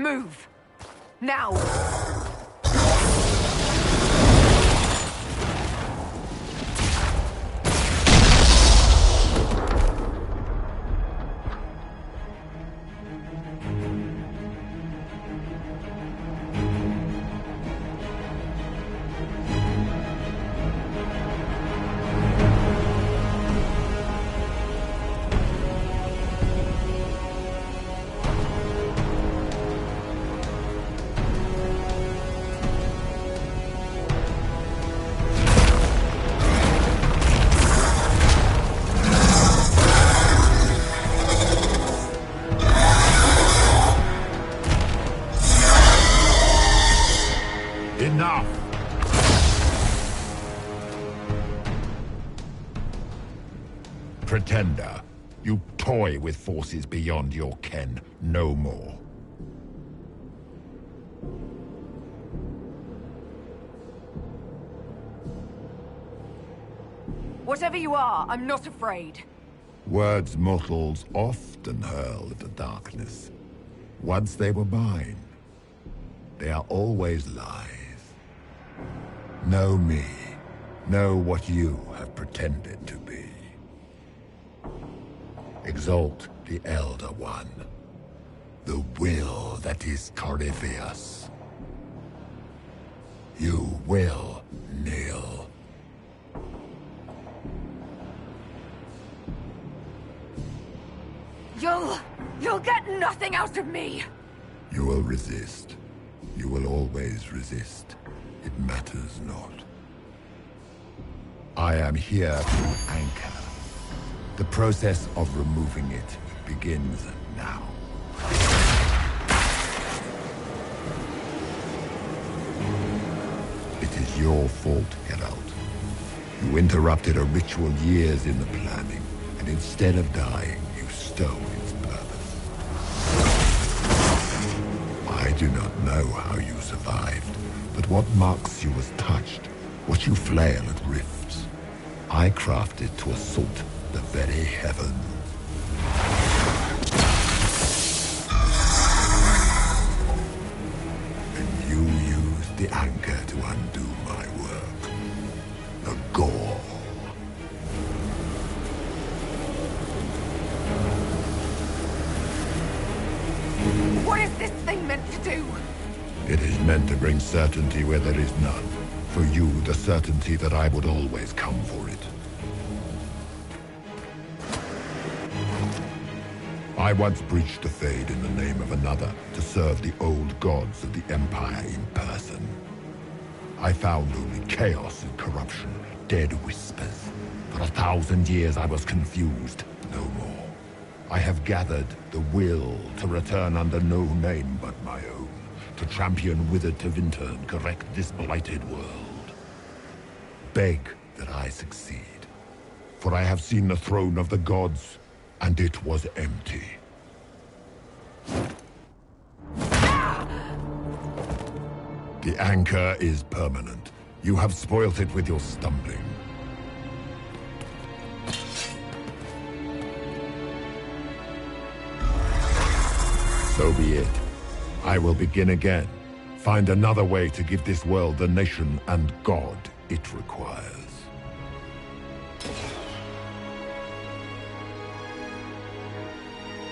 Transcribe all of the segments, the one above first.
Move! Now! Enough! Pretender, you toy with forces beyond your ken, no more. Whatever you are, I'm not afraid. Words mortals often hurl at the darkness. Once they were mine, they are always lies. Know me. Know what you have pretended to be. Exalt the Elder One. The will that is Corypheus. You will kneel. You'll get nothing out of me! You will resist. You will always resist. It matters not. I am here to anchor. The process of removing it begins now. It is your fault, Herald. You interrupted a ritual years in the planning, and instead of dying, you stole its purpose. I do not know how you survived, but what marks you as touched, what you flail at rifts, I crafted to assault the very heavens. And you used the anchor to undo my work. The gore. What is this thing meant to do? It is meant to bring certainty where there is none. For you, the certainty that I would always come for it. I once breached the Fade in the name of another to serve the old gods of the Empire in person. I found only chaos and corruption, dead whispers. For 1,000 years I was confused, no more. I have gathered the will to return under no name but my own, to champion withered Tevinter and correct this blighted world. Beg that I succeed, for I have seen the throne of the gods, and it was empty. The anchor is permanent. You have spoilt it with your stumbling. So be it. I will begin again. Find another way to give this world the nation and God it requires.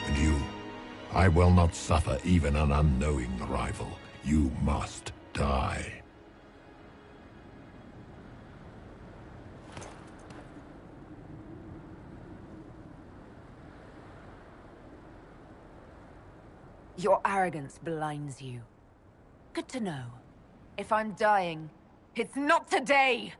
And you, I will not suffer even an unknowing rival. You must die. Your arrogance blinds you. Good to know. If I'm dying, it's not today!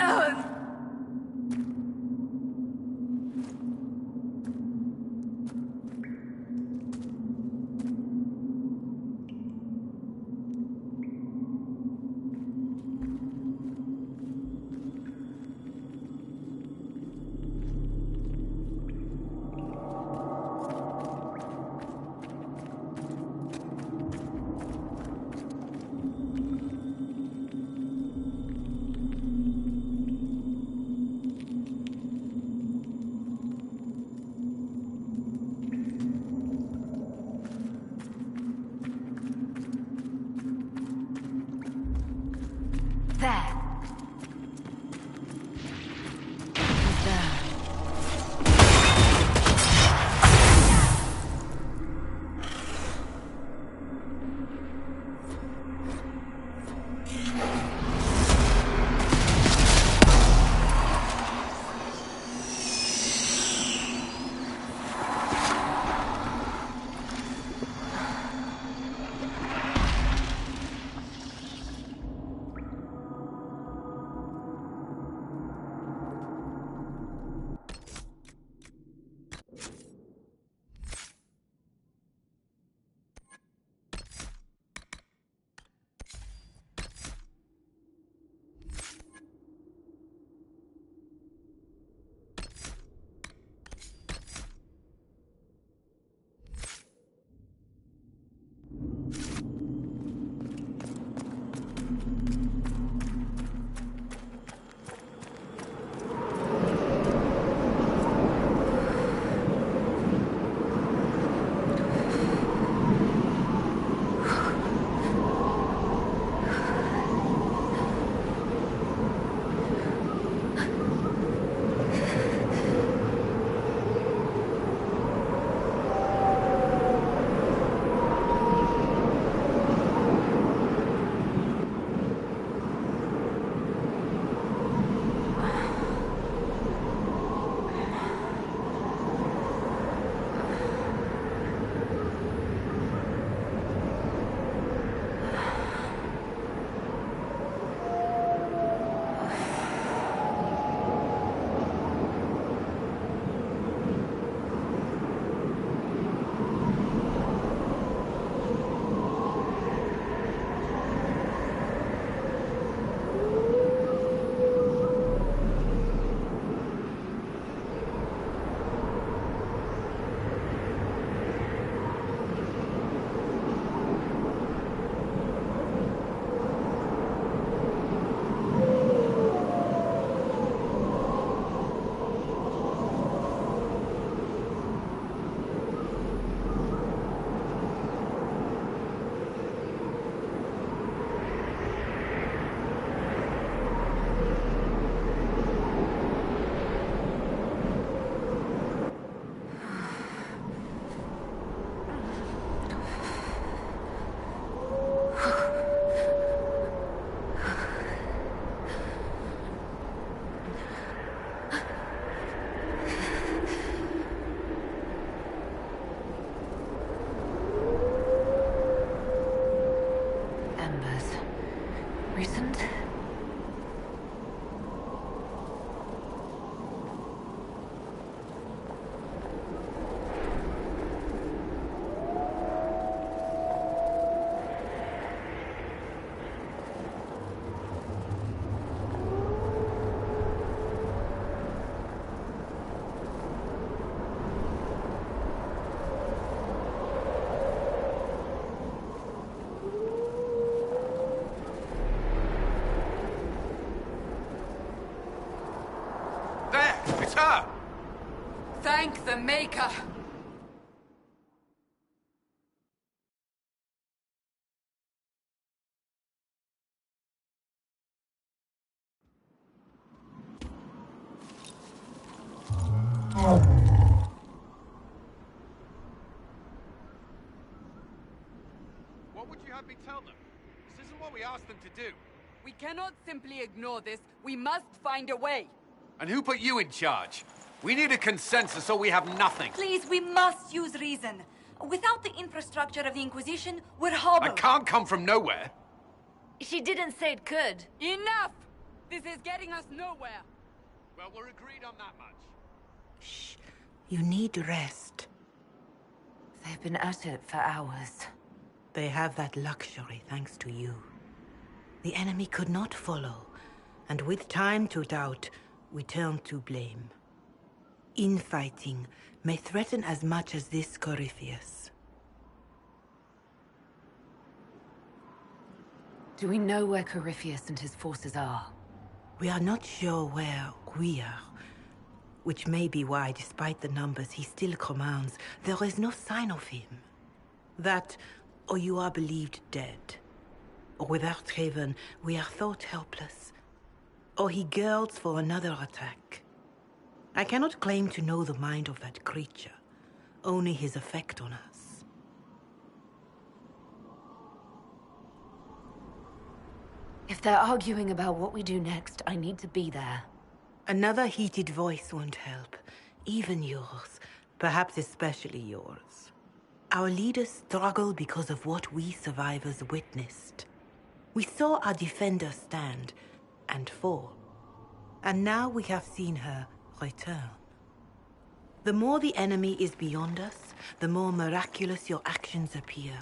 There. Who's there? Recent? It's her! Thank the Maker! What would you have me tell them? This isn't what we asked them to do. We cannot simply ignore this. We must find a way. And who put you in charge? We need a consensus or we have nothing. Please, we must use reason. Without the infrastructure of the Inquisition, we're hobbled. I can't come from nowhere. She didn't say it could. Enough! This is getting us nowhere. Well, we're agreed on that much. Shh. You need rest. They've been at it for hours. They have that luxury thanks to you. The enemy could not follow, and with time to doubt, we turn to blame. Infighting may threaten as much as this Corypheus. Do we know where Corypheus and his forces are? We are not sure where we are, which may be why, despite the numbers he still commands, there is no sign of him. That, or you are believed dead. Or without Haven, we are thought helpless. Or he girds for another attack. I cannot claim to know the mind of that creature, only his effect on us. If they're arguing about what we do next, I need to be there. Another heated voice won't help. Even yours. Perhaps especially yours. Our leaders struggle because of what we survivors witnessed. We saw our defender stand and fall. And now we have seen her return. The more the enemy is beyond us, the more miraculous your actions appear,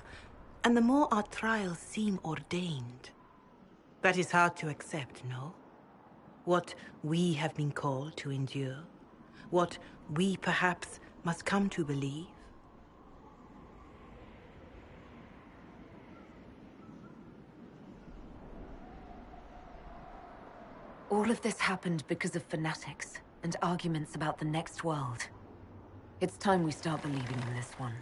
and the more our trials seem ordained. That is hard to accept, no? What we have been called to endure, what we perhaps must come to believe. All of this happened because of fanatics and arguments about the next world. It's time we start believing in this one.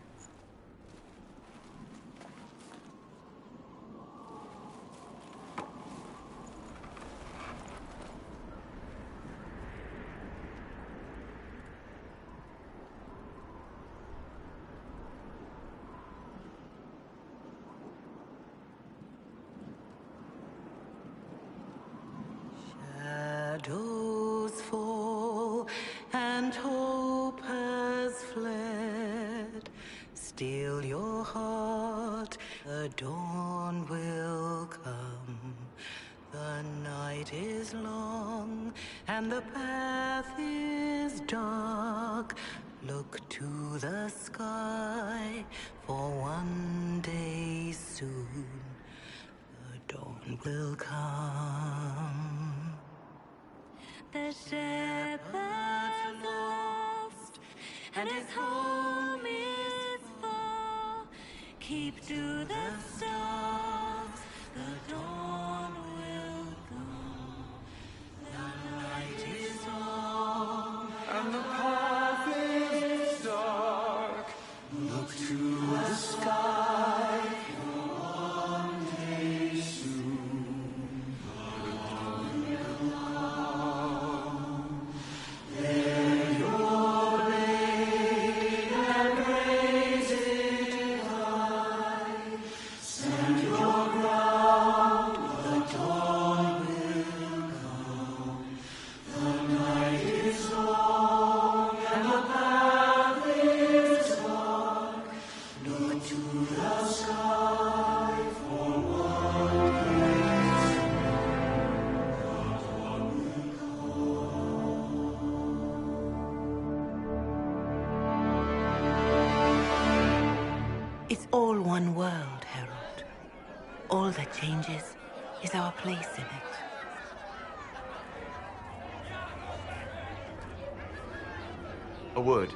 Shadows fall and hope has fled. Still your heart, the dawn will come. The night is long and the path is dark. Look to the sky, for one day soon the dawn will come. The shepherd's lost, and his home is far. Keep to the stars, the dawn will come. The night is long, And the path is dark. look to the sky, for one day soon the dawn will come. There your blade and raise it high. Stand your ground, the dawn will come. The night is long and the path is dark. Look to the sky, for one day soon the dawn will come. It's all one world, Herald. All that changes is our place in it. A word.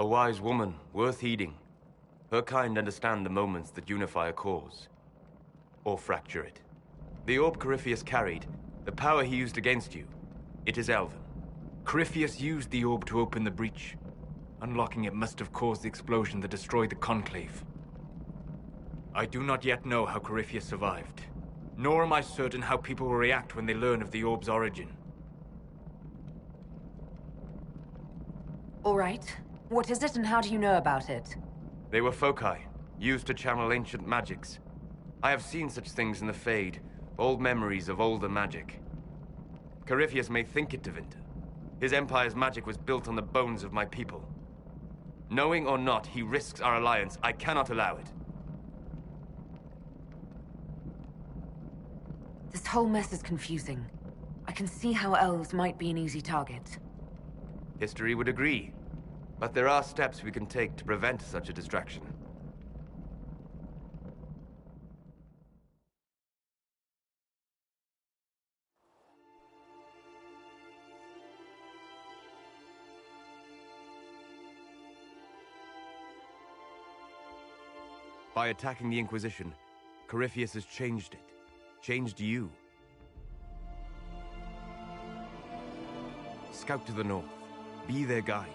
A wise woman, worth heeding. Her kind understand the moments that unify a cause. Or fracture it. The orb Corypheus carried, the power he used against you, it is Elven. Corypheus used the orb to open the breach. Unlocking it must have caused the explosion that destroyed the Conclave. I do not yet know how Corypheus survived, nor am I certain how people will react when they learn of the orb's origin. All right. What is it and how do you know about it? They were foci, used to channel ancient magics. I have seen such things in the Fade, Old memories of older magic. Corypheus may think it Tevinter. His empire's magic was built on the bones of my people. Knowing or not, he risks our alliance. I cannot allow it. This whole mess is confusing. I can see how elves might be an easy target. History would agree. But there are steps we can take to prevent such a distraction. By attacking the Inquisition, Corypheus has changed it. Changed you. Scout to the north. Be their guide.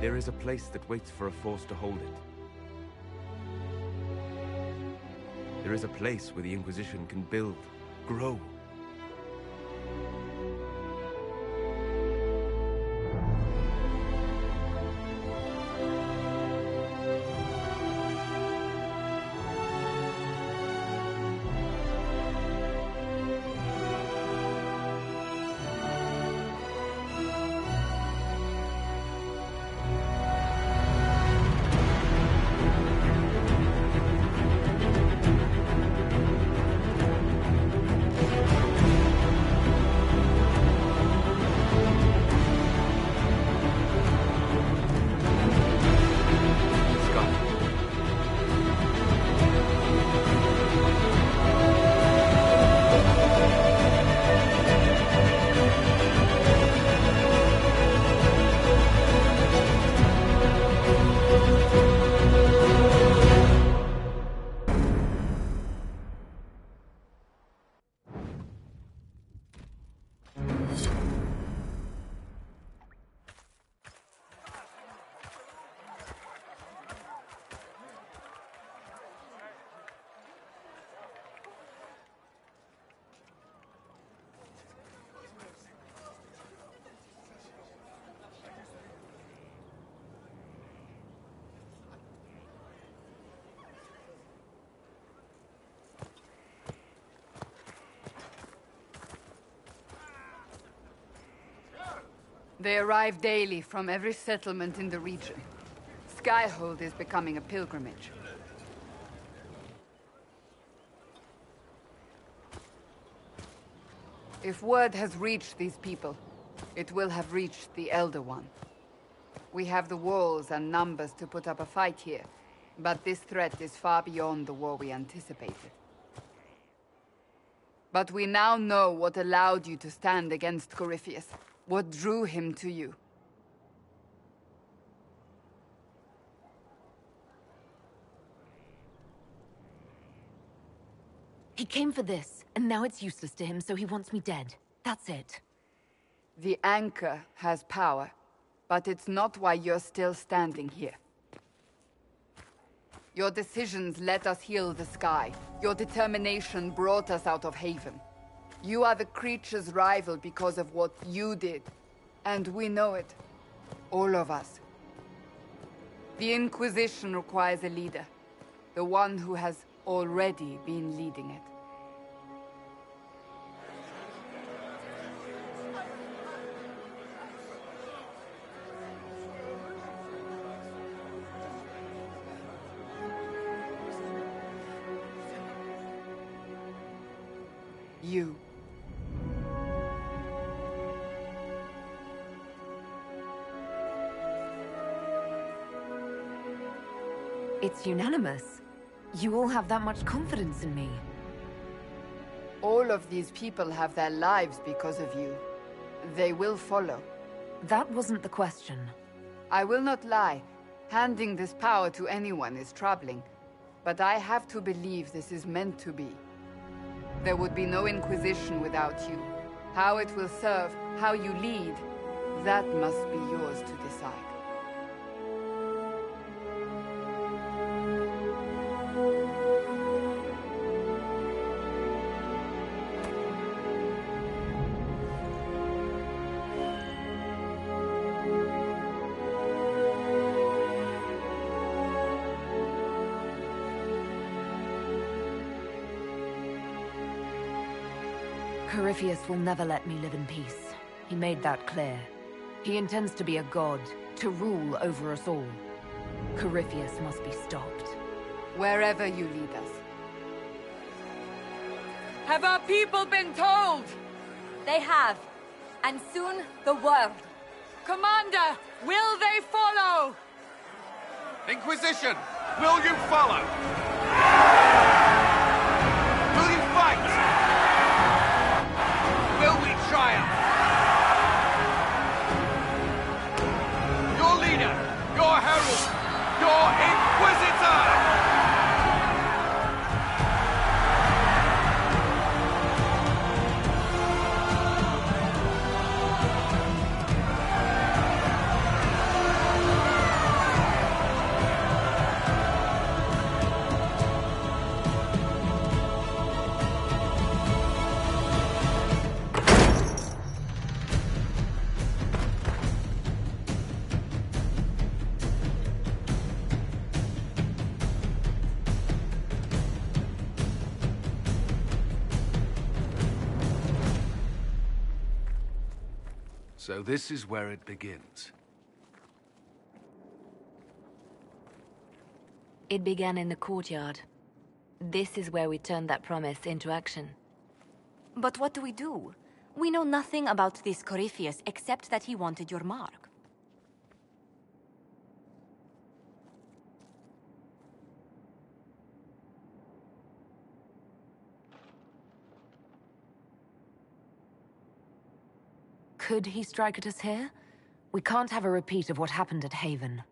There is a place that waits for a force to hold it. There is a place where the Inquisition can build, grow. They arrive daily from every settlement in the region. Skyhold is becoming a pilgrimage. If word has reached these people, it will have reached the Elder One. We have the walls and numbers to put up a fight here, but this threat is far beyond the war we anticipated. But we now know what allowed you to stand against Corypheus. What drew him to you? He came for this, and now it's useless to him, so he wants me dead. That's it. The Anchor has power, but it's not why you're still standing here. Your decisions let us heal the sky. Your determination brought us out of Haven. You are the creature's rival because of what you did. And we know it. All of us. The Inquisition requires a leader. The one who has already been leading it. You. It's unanimous. You all have that much confidence in me. All of these people have their lives because of you. They will follow. That wasn't the question. I will not lie. Handing this power to anyone is troubling. But I have to believe this is meant to be. There would be no Inquisition without you. How it will serve, how you lead, that must be yours to decide. Corypheus will never let me live in peace. He made that clear. He intends to be a god, to rule over us all. Corypheus must be stopped. Wherever you lead us. Have our people been told? They have. And soon, the world. Commander, will they follow? Inquisition, will you follow? Will you fight? Will we triumph? Your leader, your herald, your Inquisitor! So this is where it begins. It began in the courtyard. This is where we turned that promise into action. But what do we do? We know nothing about this Corypheus except that he wanted your mark. Could he strike at us here? We can't have a repeat of what happened at Haven.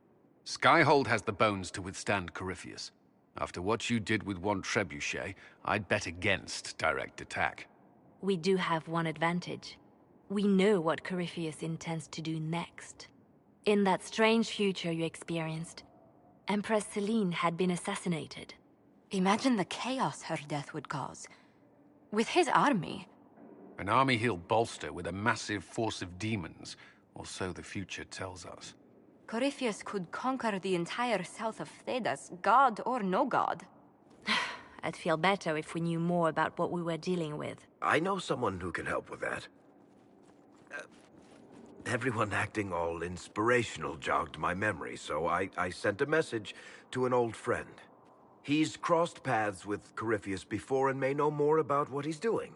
Skyhold has the bones to withstand Corypheus. After what you did with one trebuchet, I'd bet against direct attack. We do have one advantage. We know what Corypheus intends to do next. In that strange future you experienced, Empress Selene had been assassinated. Imagine the chaos her death would cause. With his army. An army he'll bolster with a massive force of demons, or so the future tells us. Corypheus could conquer the entire south of Thedas, god or no god. I'd feel better if we knew more about what we were dealing with. I know someone who can help with that. Everyone acting all inspirational jogged my memory, so I sent a message to an old friend. He's crossed paths with Corypheus before and may know more about what he's doing.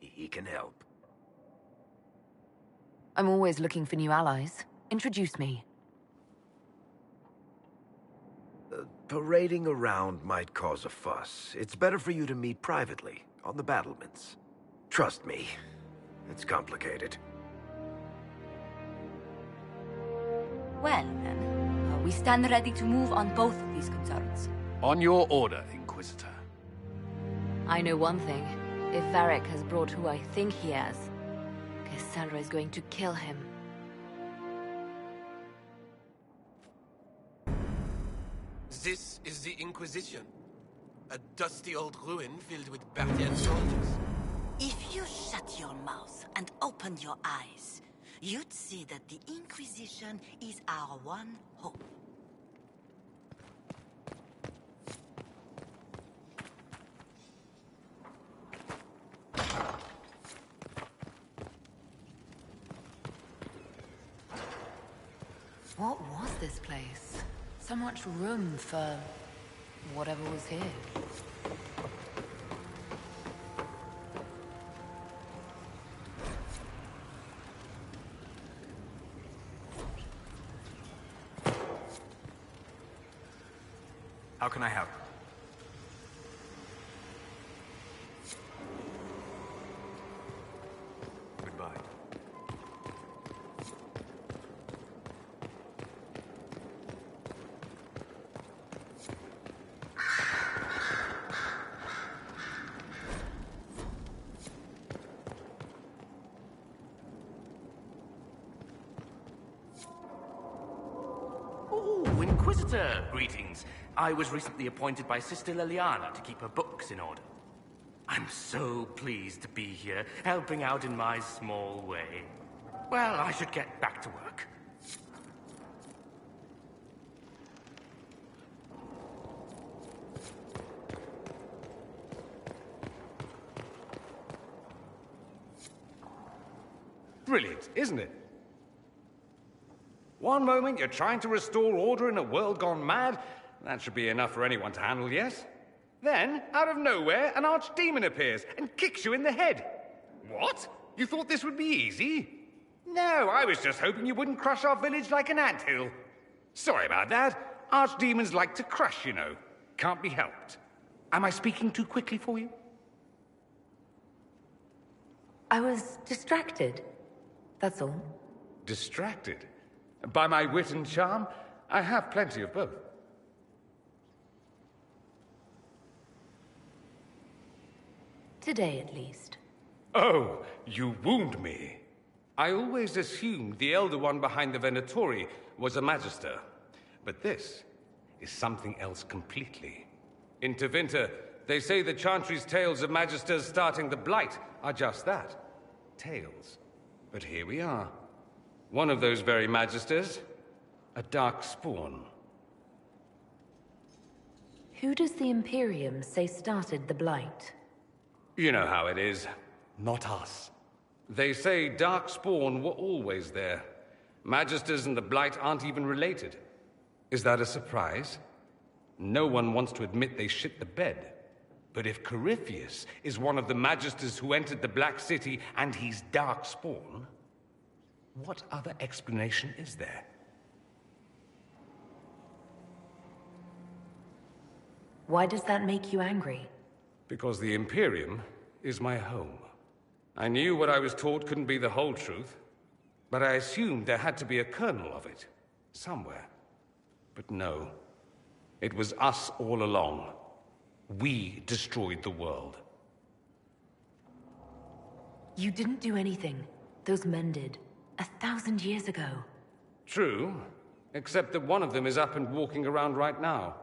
He can help. I'm always looking for new allies. Introduce me. Parading around might cause a fuss. It's better for you to meet privately, on the battlements. Trust me, it's complicated. Well, then, we stand ready to move on both of these concerns. On your order, Inquisitor. I know one thing. If Varric has brought who I think he has, Cassandra is going to kill him. This is the Inquisition. A dusty old ruin filled with Barthian soldiers. If you shut your mouth and open your eyes, you'd see that the Inquisition is our one hope. What was this place? So much room for whatever was here. How can I help? Goodbye. Ooh, Inquisitor, greetings. I was recently appointed by Sister Liliana to keep her books in order. I'm so pleased to be here, helping out in my small way. Well, I should get back to work. Brilliant, isn't it? One moment you're trying to restore order in a world gone mad. That should be enough for anyone to handle, yes? Then, out of nowhere, an archdemon appears and kicks you in the head. What? You thought this would be easy? No, I was just hoping you wouldn't crush our village like an anthill. Sorry about that. Archdemons like to crush, you know. Can't be helped. Am I speaking too quickly for you? I was distracted. That's all. Distracted? By my wit and charm? I have plenty of both. Today, at least. Oh, you wound me. I always assumed the Elder One behind the Venatori was a Magister. But this is something else completely. In Tevinter, they say the Chantry's tales of Magisters starting the Blight are just that. Tales. But here we are. One of those very Magisters. A dark spawn. Who does the Imperium say started the Blight? You know how it is. Not us. They say Darkspawn were always there. Magisters and the Blight aren't even related. Is that a surprise? No one wants to admit they shit the bed. But if Corypheus is one of the Magisters who entered the Black City and he's Darkspawn, what other explanation is there? Why does that make you angry? Because the Imperium is my home. I knew what I was taught couldn't be the whole truth, but I assumed there had to be a kernel of it, somewhere. But no, it was us all along. We destroyed the world. You didn't do anything. Those men did. 1,000 years ago. True, except that one of them is up and walking around right now.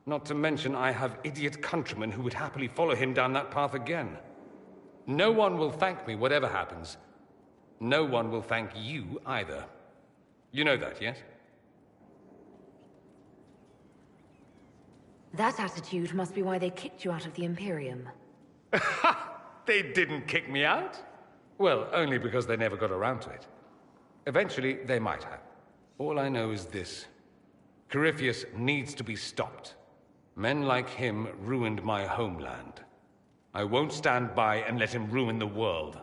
Not to mention I have idiot countrymen who would happily follow him down that path again. No one will thank me, whatever happens. No one will thank you either. You know that, yes? That attitude must be why they kicked you out of the Imperium. They didn't kick me out? Well, only because they never got around to it. Eventually, they might have. All I know is this. Corypheus needs to be stopped. Men like him ruined my homeland. I won't stand by and let him ruin the world.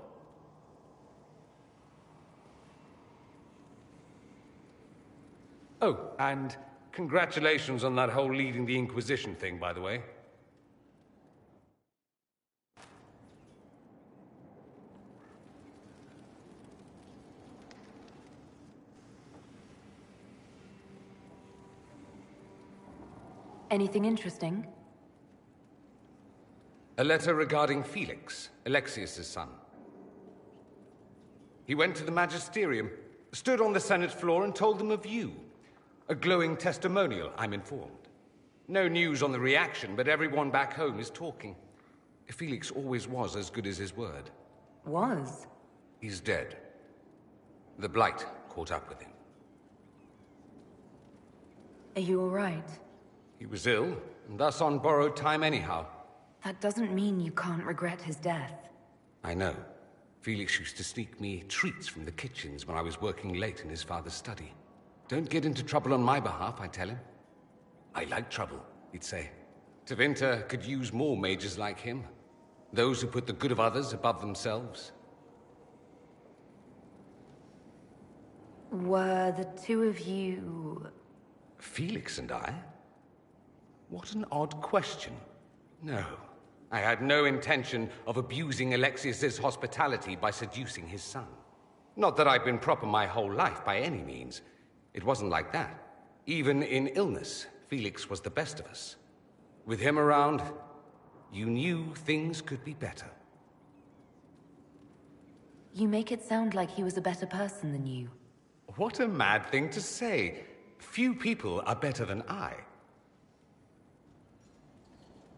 Oh, and congratulations on that whole leading the Inquisition thing, by the way. Anything interesting? A letter regarding Felix, Alexius' son. He went to the Magisterium, stood on the Senate floor and told them of you. A glowing testimonial, I'm informed. No news on the reaction, but everyone back home is talking. Felix always was as good as his word. Was? He's dead. The Blight caught up with him. Are you all right? He was ill, and thus on borrowed time anyhow. That doesn't mean you can't regret his death. I know. Felix used to sneak me treats from the kitchens when I was working late in his father's study. Don't get into trouble on my behalf, I tell him. I like trouble, he'd say. Tevinter could use more mages like him. Those who put the good of others above themselves. Were the two of you... Felix and I? What an odd question. No, I had no intention of abusing Alexius's hospitality by seducing his son. Not that I've been proper my whole life, by any means. It wasn't like that. Even in illness, Felix was the best of us. With him around, you knew things could be better. You make it sound like he was a better person than you. What a mad thing to say. Few people are better than I.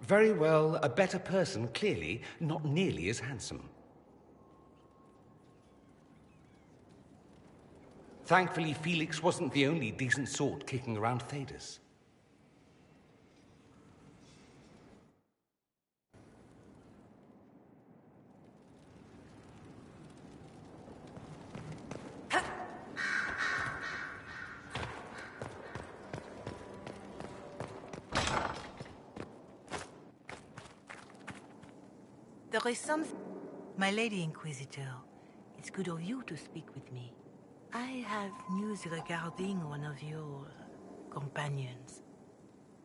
Very well, a better person, clearly, not nearly as handsome. Thankfully, Felix wasn't the only decent sort kicking around Thedas. There is some... My Lady Inquisitor, it's good of you to speak with me. I have news regarding one of your companions,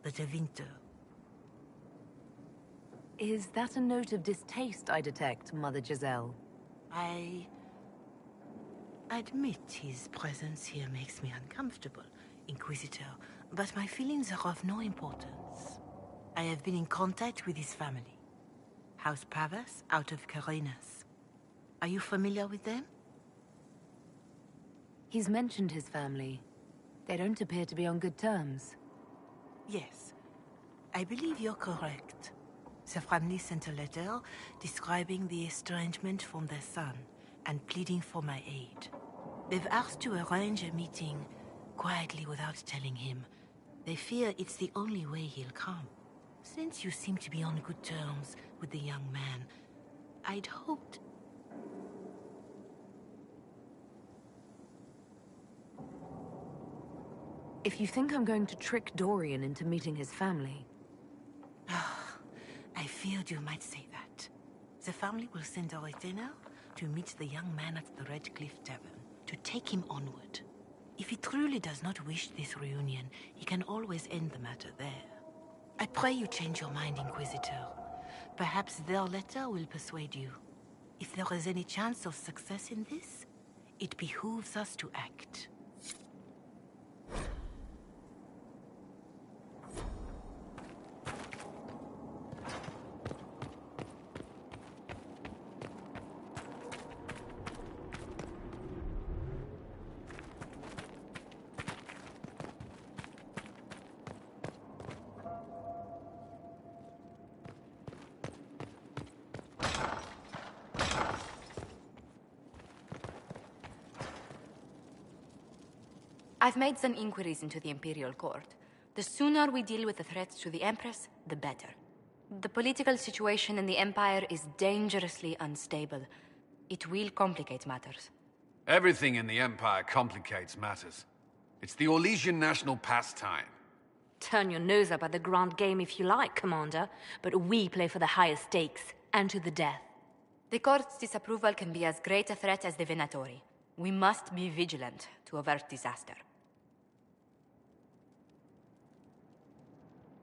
the Tevinter. Is that a note of distaste I detect, Mother Giselle? I admit his presence here makes me uncomfortable, Inquisitor, but my feelings are of no importance. I have been in contact with his family. House Pavas, out of Carenas. Are you familiar with them? He's mentioned his family. They don't appear to be on good terms. Yes. I believe you're correct. The family sent a letter describing the estrangement from their son and pleading for my aid. They've asked to arrange a meeting quietly without telling him. They fear it's the only way he'll come. Since you seem to be on good terms with the young man, I'd hoped... If you think I'm going to trick Dorian into meeting his family... I feared you might say that. The family will send a retainer to meet the young man at the Red Cliff Tavern, to take him onward. If he truly does not wish this reunion, he can always end the matter there. I pray you change your mind, Inquisitor. Perhaps their letter will persuade you. If there is any chance of success in this, it behooves us to act. I've made some inquiries into the Imperial Court. The sooner we deal with the threats to the Empress, the better. The political situation in the Empire is dangerously unstable. It will complicate matters. Everything in the Empire complicates matters. It's the Orlesian national pastime. Turn your nose up at the grand game if you like, Commander, but we play for the highest stakes, and to the death. The Court's disapproval can be as great a threat as the Venatori. We must be vigilant to avert disaster.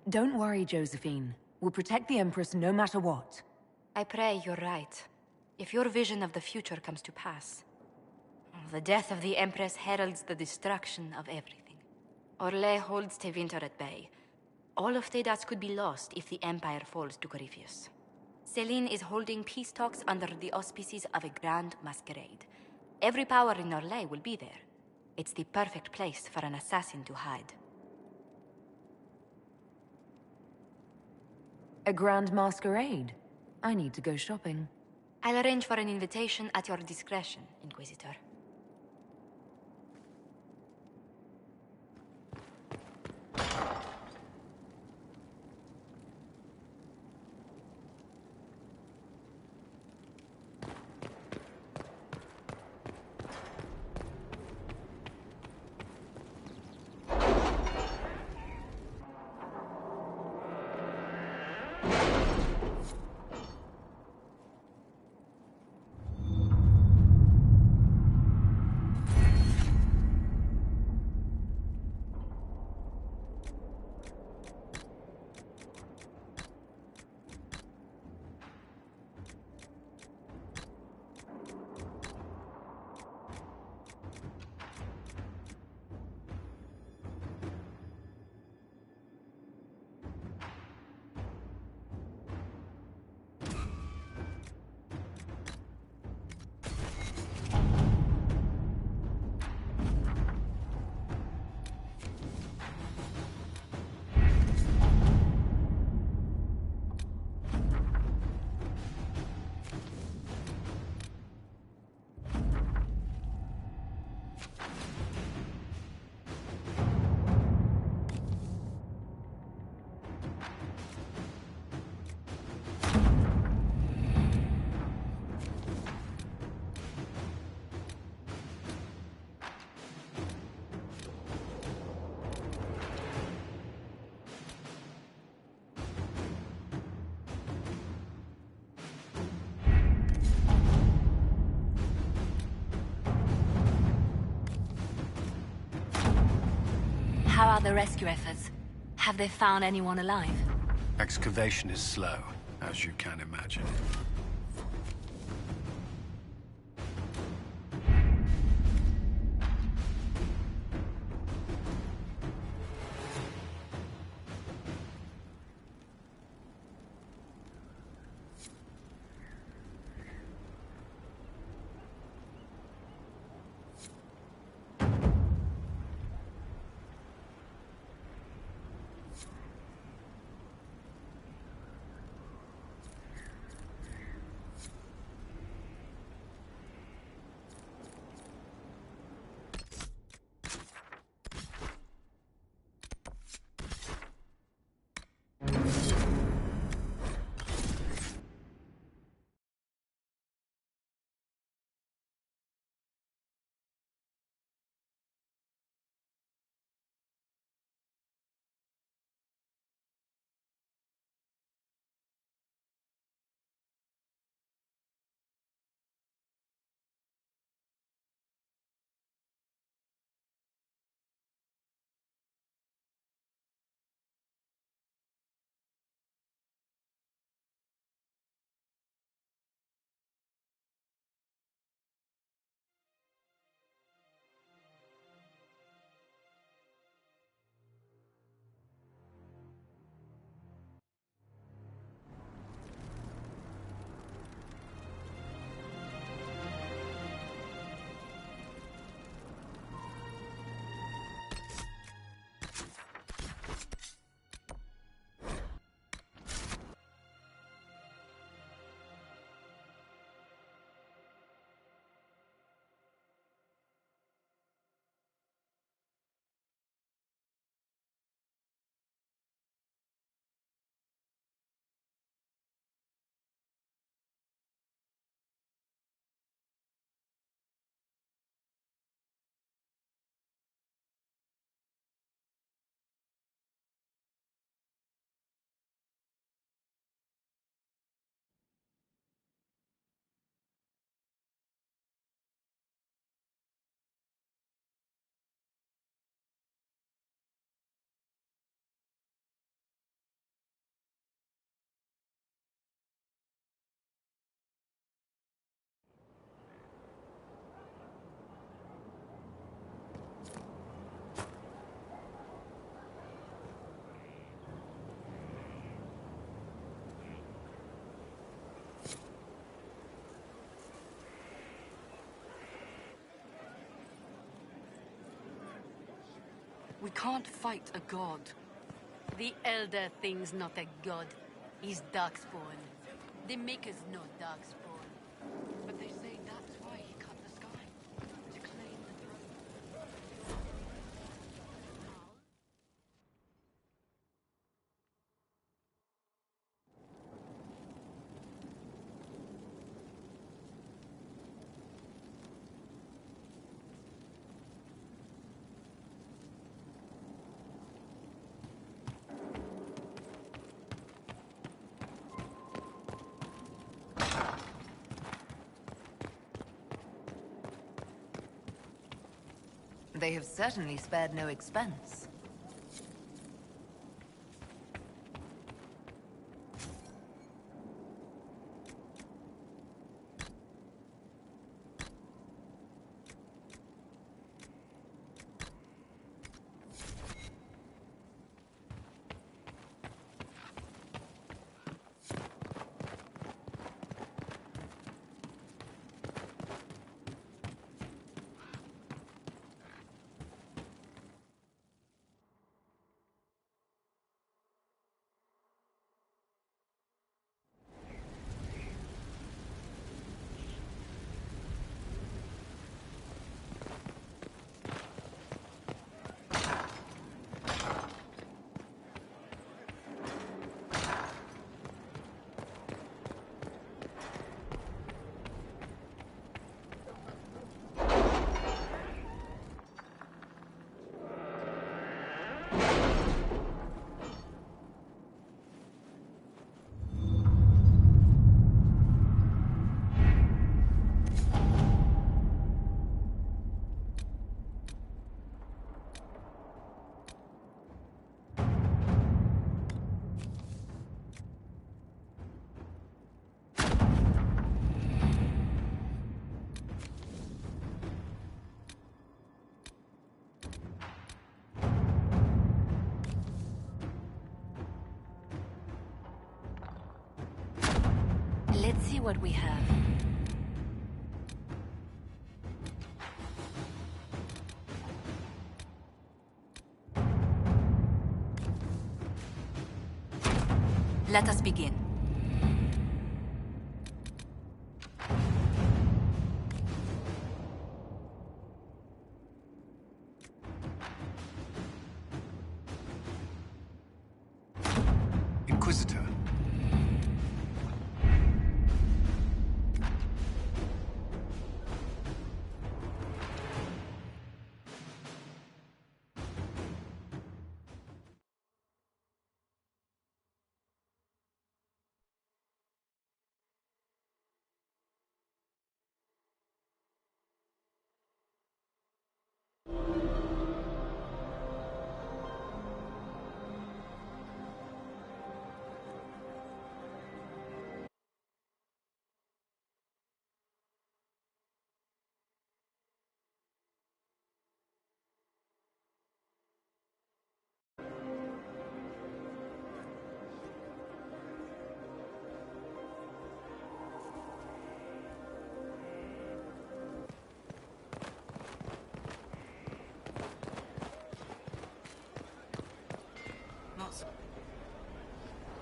Don't worry, Josephine. We'll protect the Empress no matter what. I pray you're right. If your vision of the future comes to pass, the death of the Empress heralds the destruction of everything. Orlais holds Tevinter at bay. All of Thedas could be lost if the Empire falls to Corypheus. Celine is holding peace talks under the auspices of a grand masquerade. Every power in Orlais will be there. It's the perfect place for an assassin to hide. A grand masquerade? I need to go shopping. I'll arrange for an invitation at your discretion, Inquisitor. are the rescue efforts? Have they found anyone alive? Excavation is slow, as you can imagine. We can't fight a god. The Elder Thing's not a god. He's Darkspawn. They make us no Darkspawn. But they say that's why he cut the sky. To claim the throne. They have certainly spared no expense. see what we have. Let us begin. Inquisitor.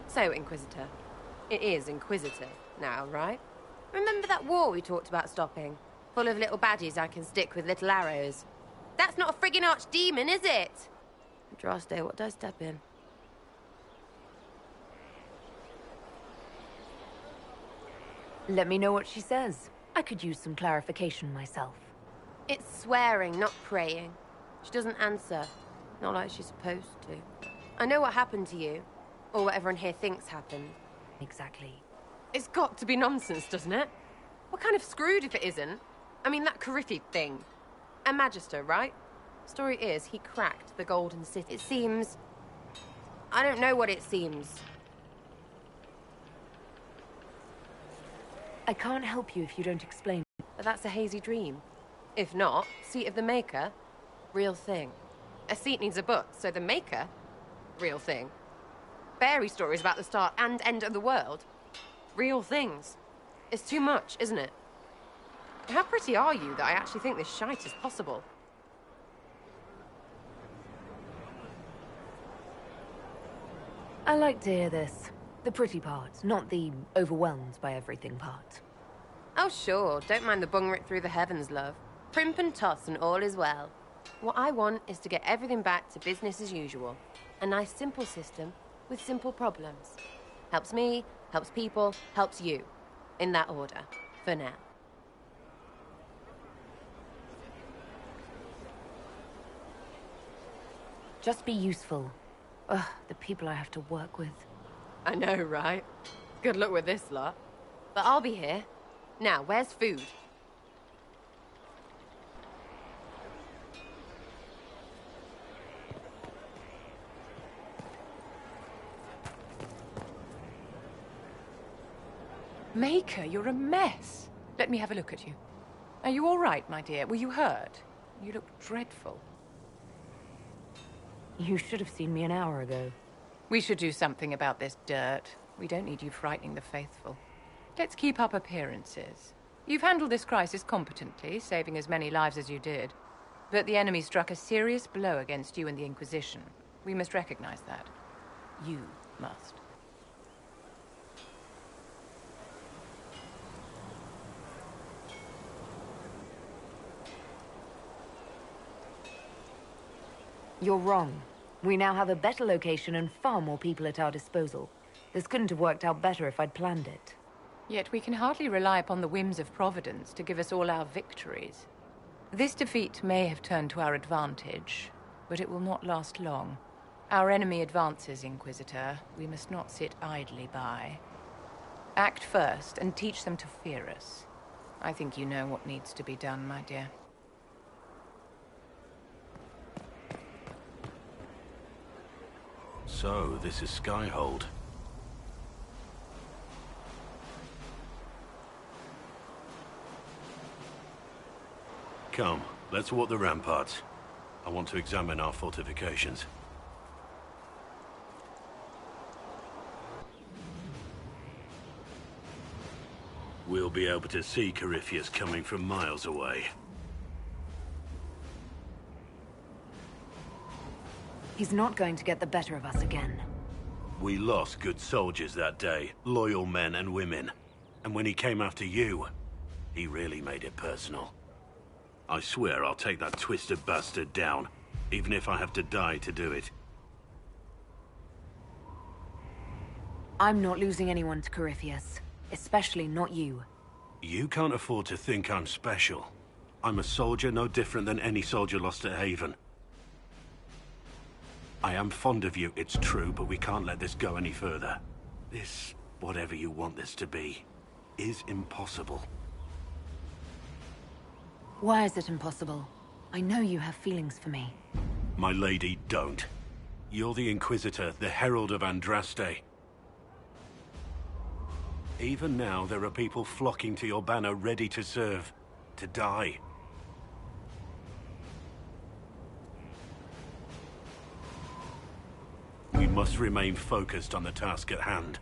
So, Inquisitor. It is Inquisitor now, right? Remember that war we talked about stopping? Full of little baddies I can stick with little arrows. That's not a friggin' archdemon, is it? Draste, what do I step in? Let me know what she says. I could use some clarification myself. It's swearing, not praying. She doesn't answer. Not like she's supposed to. I know what happened to you. Or what everyone here thinks happened. Exactly. It's got to be nonsense, doesn't it? We're kind of screwed if it isn't. I mean, that Coryphi thing. A Magister, right? Story is, he cracked the Golden City. It seems... I don't know what it seems. I can't help you if you don't explain. But that's a hazy dream. If not, Seat of the Maker, real thing. A seat needs a book, so the Maker, real thing. Fairy stories about the start and end of the world. Real things. It's too much, isn't it? How pretty are you that I actually think this shite is possible? I like to hear this. The pretty part, not the overwhelmed by everything part. Oh, sure. Don't mind the bung ripped through the heavens, love. Primp and toss and all is well. What I want is to get everything back to business as usual. A nice, simple system with simple problems. Helps me, helps people, helps you. In that order. For now. Just be useful. Ugh, the people I have to work with. I know, right? Good luck with this lot. But I'll be here. Now, where's food? Maker, you're a mess. Let me have a look at you. Are you all right, my dear? Were you hurt? You look dreadful. You should have seen me an hour ago. We should do something about this dirt. We don't need you frightening the faithful. Let's keep up appearances. You've handled this crisis competently, saving as many lives as you did. But the enemy struck a serious blow against you and the Inquisition. We must recognize that. You must. You're wrong. We now have a better location and far more people at our disposal. This couldn't have worked out better if I'd planned it. Yet we can hardly rely upon the whims of Providence to give us all our victories. This defeat may have turned to our advantage, but it will not last long. Our enemy advances, Inquisitor. We must not sit idly by. Act first and teach them to fear us. I think you know what needs to be done, my dear. So, this is Skyhold. Come, let's walk the ramparts. I want to examine our fortifications. We'll be able to see Corypheus coming from miles away. He's not going to get the better of us again. We lost good soldiers that day, loyal men and women. And when he came after you, he really made it personal. I swear I'll take that twisted bastard down, even if I have to die to do it. I'm not losing anyone to Corypheus. Especially not you. You can't afford to think I'm special. I'm a soldier no different than any soldier lost at Haven. I am fond of you, it's true, but we can't let this go any further. This, whatever you want this to be, is impossible. Why is it impossible? I know you have feelings for me. My lady, don't. You're the Inquisitor, the Herald of Andraste. Even now, there are people flocking to your banner ready to serve, to die. We must remain focused on the task at hand.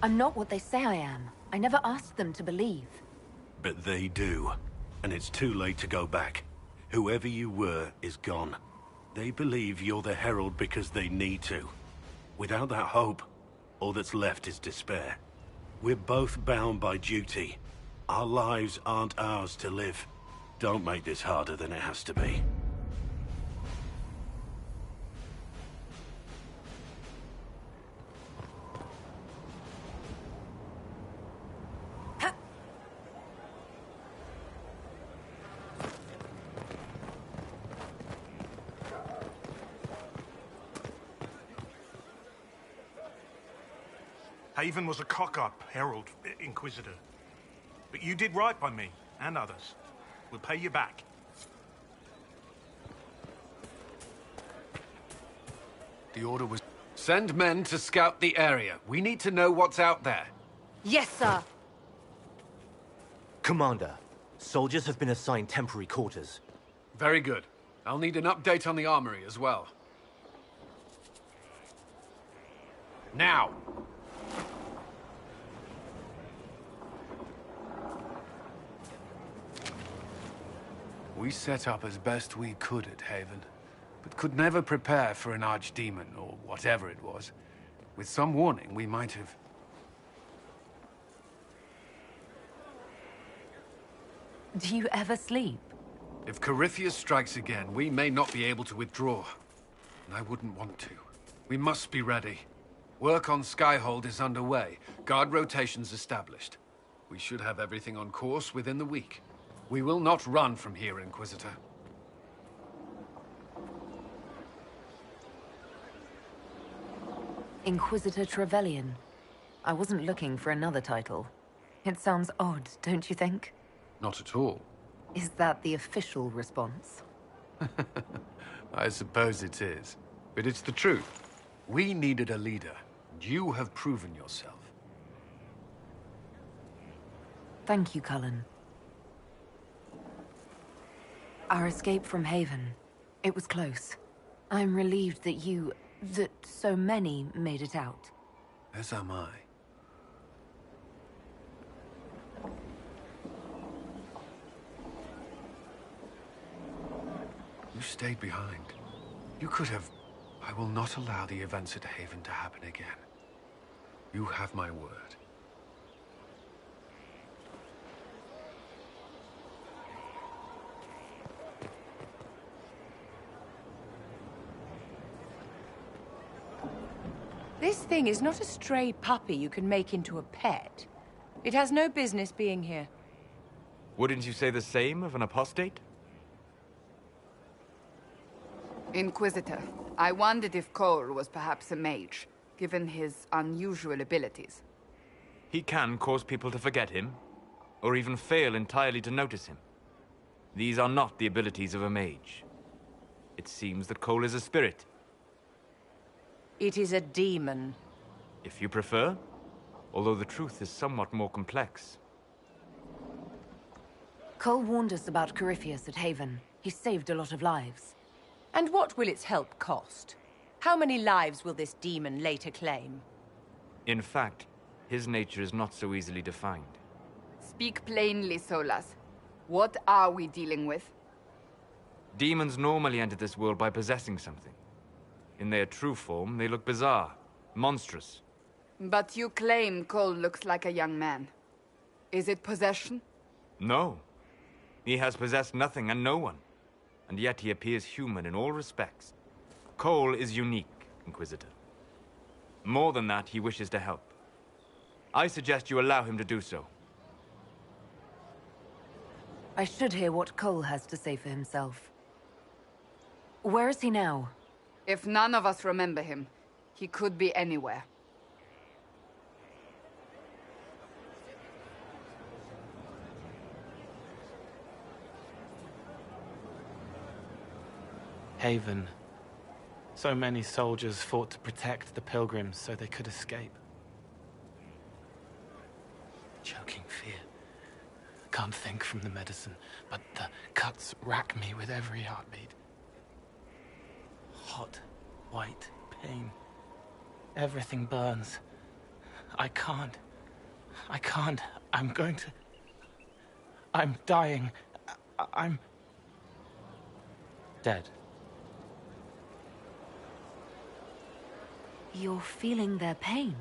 I'm not what they say I am. I never asked them to believe. But they do, and it's too late to go back. Whoever you were is gone. They believe you're the Herald because they need to. Without that hope, all that's left is despair. We're both bound by duty. Our lives aren't ours to live. Don't make this harder than it has to be. Haven was a cock-up, Herald, Inquisitor. But you did right by me, and others. We'll pay you back. The order was... Send men to scout the area. We need to know what's out there. Yes, sir. Commander, soldiers have been assigned temporary quarters. Very good. I'll need an update on the armory as well. Now! We set up as best we could at Haven, but could never prepare for an archdemon, or whatever it was. With some warning, we might have... Do you ever sleep? If Corypheus strikes again, we may not be able to withdraw. And I wouldn't want to. We must be ready. Work on Skyhold is underway. Guard rotations established. We should have everything on course within the week. We will not run from here, Inquisitor. Inquisitor Trevelyan. I wasn't looking for another title. It sounds odd, don't you think? Not at all. Is that the official response? I suppose it is. But it's the truth. We needed a leader. You have proven yourself. Thank you, Cullen. Our escape from Haven. It was close. I'm relieved that so many made it out. As am I. You stayed behind. You could have... I will not allow the events at Haven to happen again. You have my word. This thing is not a stray puppy you can make into a pet. It has no business being here. Wouldn't you say the same of an apostate? Inquisitor, I wondered if Cole was perhaps a mage, given his unusual abilities. He can cause people to forget him, or even fail entirely to notice him. These are not the abilities of a mage. It seems that Cole is a spirit. It is a demon. If you prefer, although the truth is somewhat more complex. Cole warned us about Corypheus at Haven. He saved a lot of lives. And what will its help cost? How many lives will this demon later claim? In fact, his nature is not so easily defined. Speak plainly, Solas. What are we dealing with? Demons normally enter this world by possessing something. In their true form, they look bizarre, monstrous. But you claim Cole looks like a young man. Is it possession? No. He has possessed nothing and no one. And yet he appears human in all respects. Cole is unique, Inquisitor. More than that, he wishes to help. I suggest you allow him to do so. I should hear what Cole has to say for himself. Where is he now? If none of us remember him, he could be anywhere. Haven. So many soldiers fought to protect the pilgrims so they could escape. Choking fear. Can't think from the medicine, but the cuts rack me with every heartbeat. Hot, white pain. Everything burns. I can't. I'm going to... I'm dying. I'm... dead. You're feeling their pain?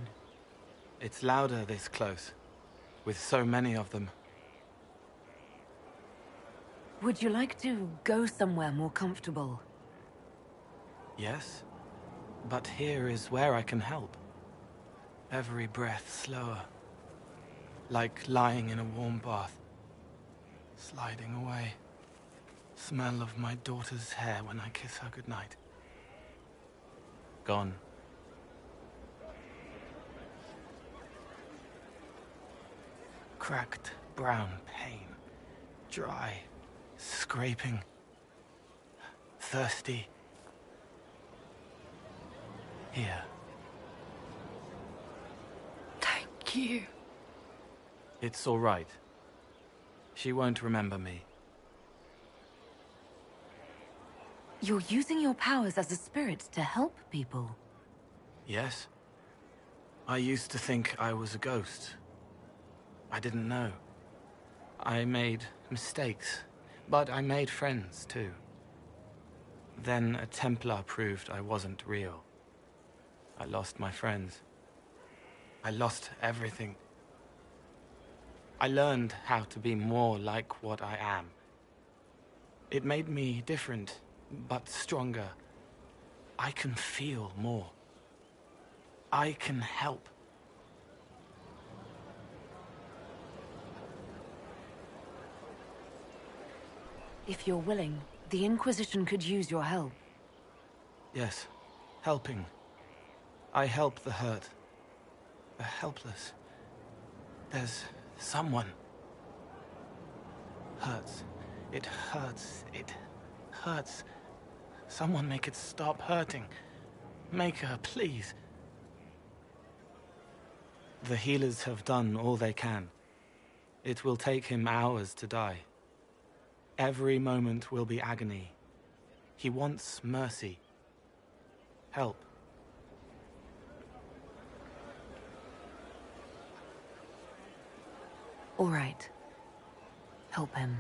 It's louder this close, with so many of them. Would you like to go somewhere more comfortable? Yes, but here is where I can help. Every breath slower, like lying in a warm bath, sliding away. Smell of my daughter's hair when I kiss her goodnight. Gone. Cracked brown pain, dry, scraping, thirsty. Here. Thank you. It's all right. She won't remember me. You're using your powers as a spirit to help people. Yes. I used to think I was a ghost. I didn't know. I made mistakes, but I made friends too. Then a Templar proved I wasn't real. I lost my friends. I lost everything. I learned how to be more like what I am. It made me different, but stronger. I can feel more. I can help. If you're willing, the Inquisition could use your help. Yes, helping. I help the hurt, the helpless. There's someone. Hurts. It hurts. It hurts. Someone make it stop hurting. Make her, please. The healers have done all they can. It will take him hours to die. Every moment will be agony. He wants mercy. Help. All right. Help him.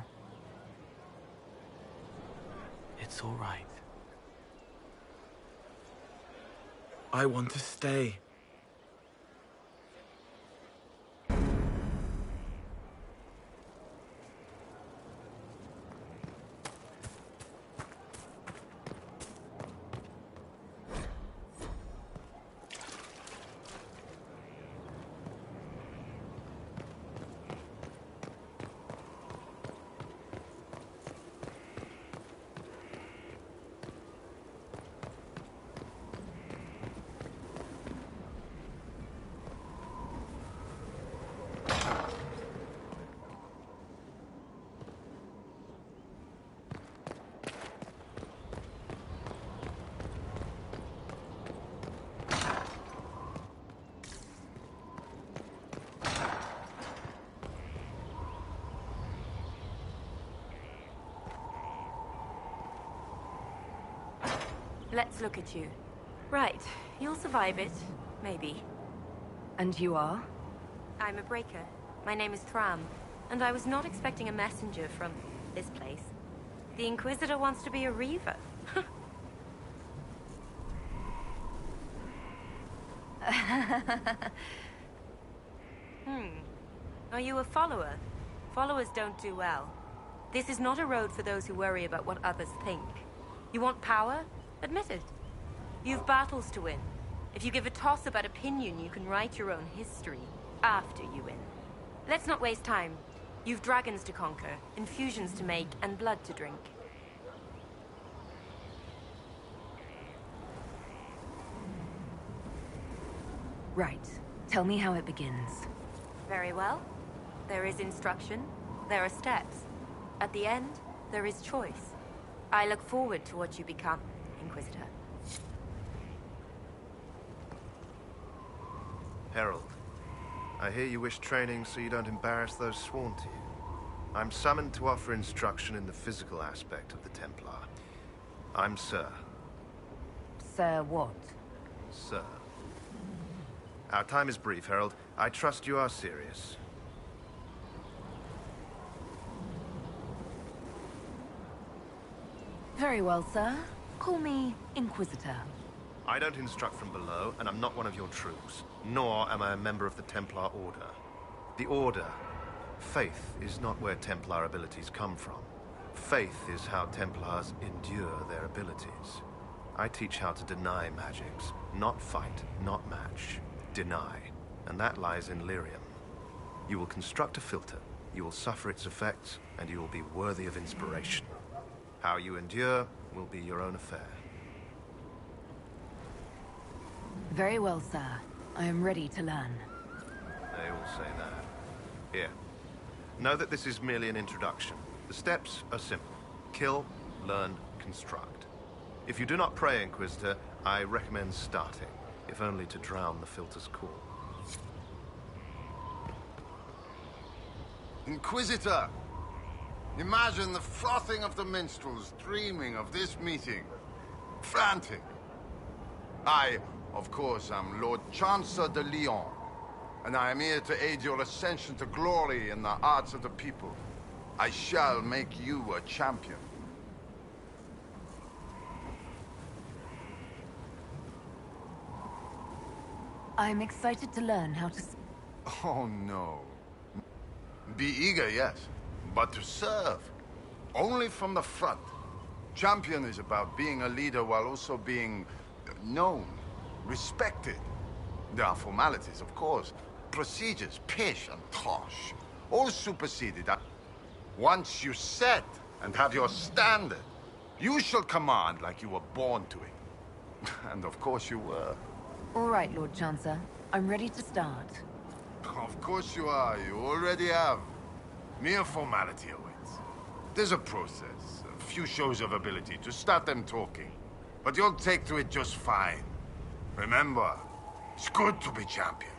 It's all right. I want to stay. Let's look at you. Right. You'll survive it. Maybe. And you are? I'm a breaker. My name is Thram, and I was not expecting a messenger from this place. The Inquisitor wants to be a Reaver. Are you a follower? Followers don't do well. This is not a road for those who worry about what others think. You want power? Admit it. You've battles to win. If you give a toss about opinion, you can write your own history after you win. Let's not waste time. You've dragons to conquer, infusions to make, and blood to drink. Right. Tell me how it begins. Very well. There is instruction. There are steps. At the end, there is choice. I look forward to what you become, Inquisitor. Herald, I hear you wish training so you don't embarrass those sworn to you. I'm summoned to offer instruction in the physical aspect of the Templar. I'm Sir. Sir what? Sir. Our time is brief, Herald. I trust you are serious. Very well, sir. Call me Inquisitor. I don't instruct from below, and I'm not one of your troops. Nor am I a member of the Templar Order. The Order, faith, is not where Templar abilities come from. Faith is how Templars endure their abilities. I teach how to deny magics. Not fight, not match. Deny. And that lies in lyrium. You will construct a filter, you will suffer its effects, and you will be worthy of inspiration. How you endure will be your own affair. Very well, sir. I am ready to learn. They all say that. Here. Know that this is merely an introduction. The steps are simple. Kill, learn, construct. If you do not pray, Inquisitor, I recommend starting, if only to drown the filter's call. Inquisitor! Imagine the frothing of the minstrels dreaming of this meeting. Frantic. I, of course, am Lord Chancellor de Lyon, and I am here to aid your ascension to glory in the hearts of the people. I shall make you a champion. I'm excited to learn how to... Oh, no. Be eager, yes, but to serve. Only from the front. Champion is about being a leader while also being known, respected. There are formalities, of course. Procedures, pish and tosh. All superseded. Once you set and have your standard, you shall command like you were born to it. And of course you were. All right, Lord Chancellor. I'm ready to start. Of course you are. You already have. Mere formality awaits. There's a process, a few shows of ability to start them talking. But you'll take to it just fine. Remember, it's good to be champion.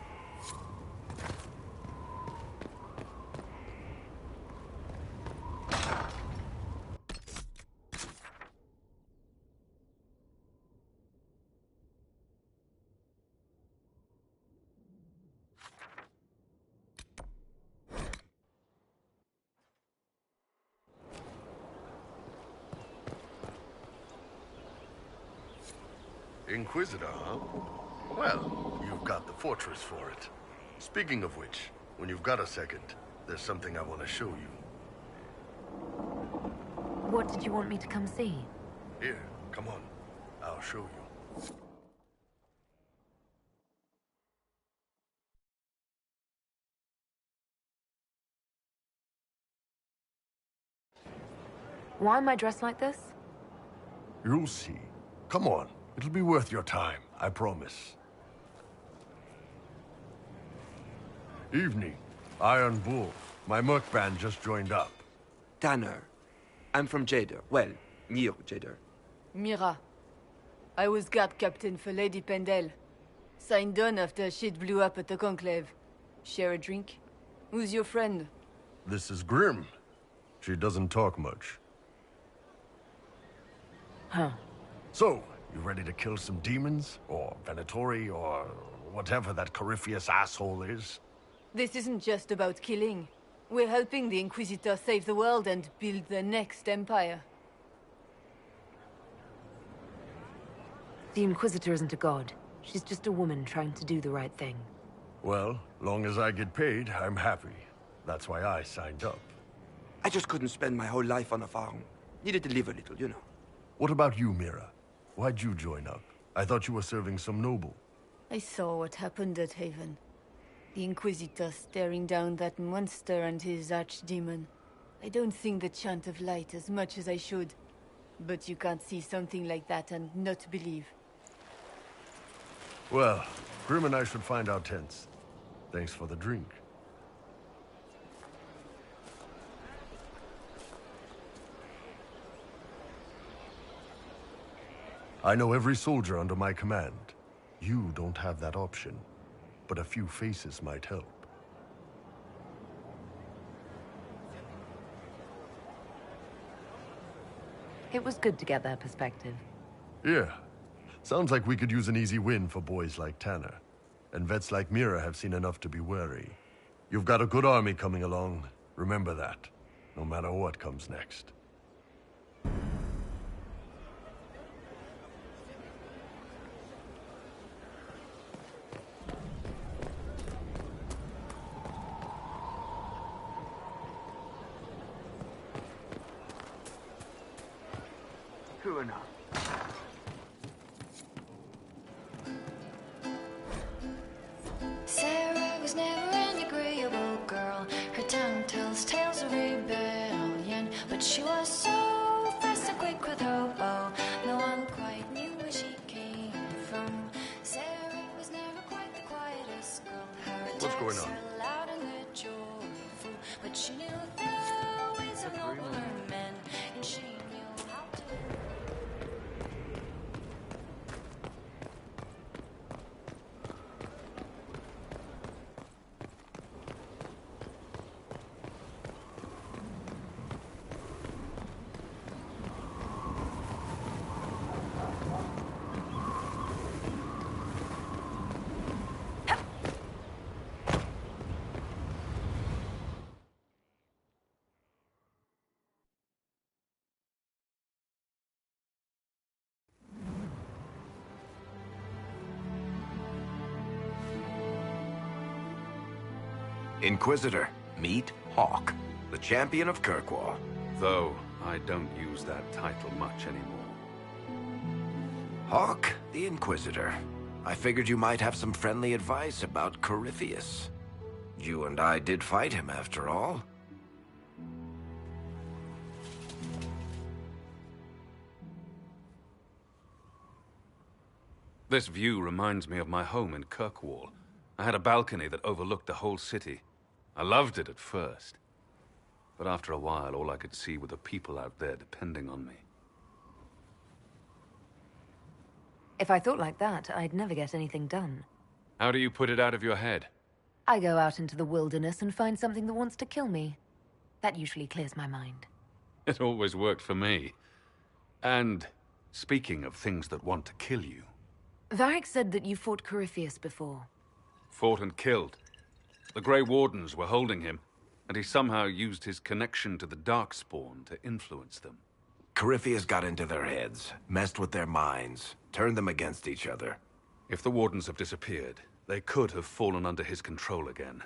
Inquisitor, huh? Well, you've got the fortress for it. Speaking of which, when you've got a second, there's something I want to show you. What did you want me to come see? Here, come on. I'll show you. Why am I dressed like this? You'll see. Come on. It'll be worth your time, I promise. Evening. Iron Bull. My merc band just joined up. Tanner. I'm from Jader. Well, near Jader. Mira. I was guard captain for Lady Pendel. Signed on after shit blew up at the Conclave. Share a drink? Who's your friend? This is Grim. She doesn't talk much. Huh. So, You ready to kill some demons? Or Venatori, or whatever that Corypheus asshole is? This isn't just about killing. We're helping the Inquisitor save the world and build the next empire. The Inquisitor isn't a god. She's just a woman trying to do the right thing. Well, long as I get paid, I'm happy. That's why I signed up. I just couldn't spend my whole life on a farm. Needed to live a little, you know. What about you, Mira? Why'd you join up? I thought you were serving some noble. I saw what happened at Haven. The Inquisitor staring down that monster and his archdemon. I don't think the Chant of Light as much as I should. But you can't see something like that and not believe. Well, Grim and I should find our tents. Thanks for the drink. I know every soldier under my command. You don't have that option, but a few faces might help. It was good to get their perspective. Yeah. Sounds like we could use an easy win for boys like Tanner. And vets like Mira have seen enough to be wary. You've got a good army coming along. Remember that, no matter what comes next. True enough. Sarah was never an agreeable girl. Her tongue tells tales of rebellion, but she was so fast and quick with her bow. No one quite knew where she came from. Sarah was never quite the quietest girl. Her What's going on? attacks were loud and they're joyful, but she knew the ways of nobler men, and she knew how to. Inquisitor, meet Hawk, the champion of Kirkwall. Though I don't use that title much anymore. Hawk, the Inquisitor. I figured you might have some friendly advice about Corypheus. You and I did fight him, after all. This view reminds me of my home in Kirkwall. I had a balcony that overlooked the whole city. I loved it at first. But after a while, all I could see were the people out there depending on me. If I thought like that, I'd never get anything done. How do you put it out of your head? I go out into the wilderness and find something that wants to kill me. That usually clears my mind. It always worked for me. And speaking of things that want to kill you... Varric said that you fought Corypheus before. Fought and killed. The Grey Wardens were holding him, and he somehow used his connection to the Darkspawn to influence them. Corypheus got into their heads, messed with their minds, turned them against each other. If the Wardens have disappeared, they could have fallen under his control again.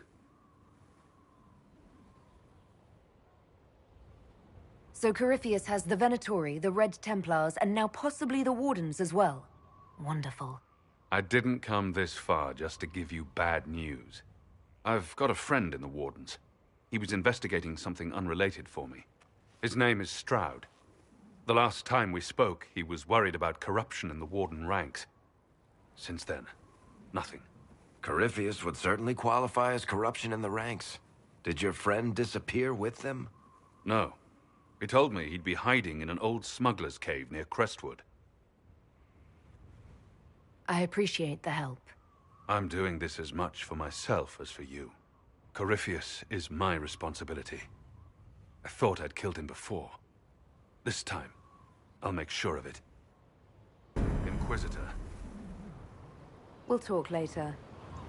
So Corypheus has the Venatori, the Red Templars, and now possibly the Wardens as well. Wonderful. I didn't come this far just to give you bad news. I've got a friend in the Wardens. He was investigating something unrelated for me. His name is Stroud. The last time we spoke, he was worried about corruption in the Warden ranks. Since then, nothing. Corypheus would certainly qualify as corruption in the ranks. Did your friend disappear with them? No. He told me he'd be hiding in an old smuggler's cave near Crestwood. I appreciate the help. I'm doing this as much for myself as for you. Corypheus is my responsibility. I thought I'd killed him before. This time, I'll make sure of it. Inquisitor. We'll talk later.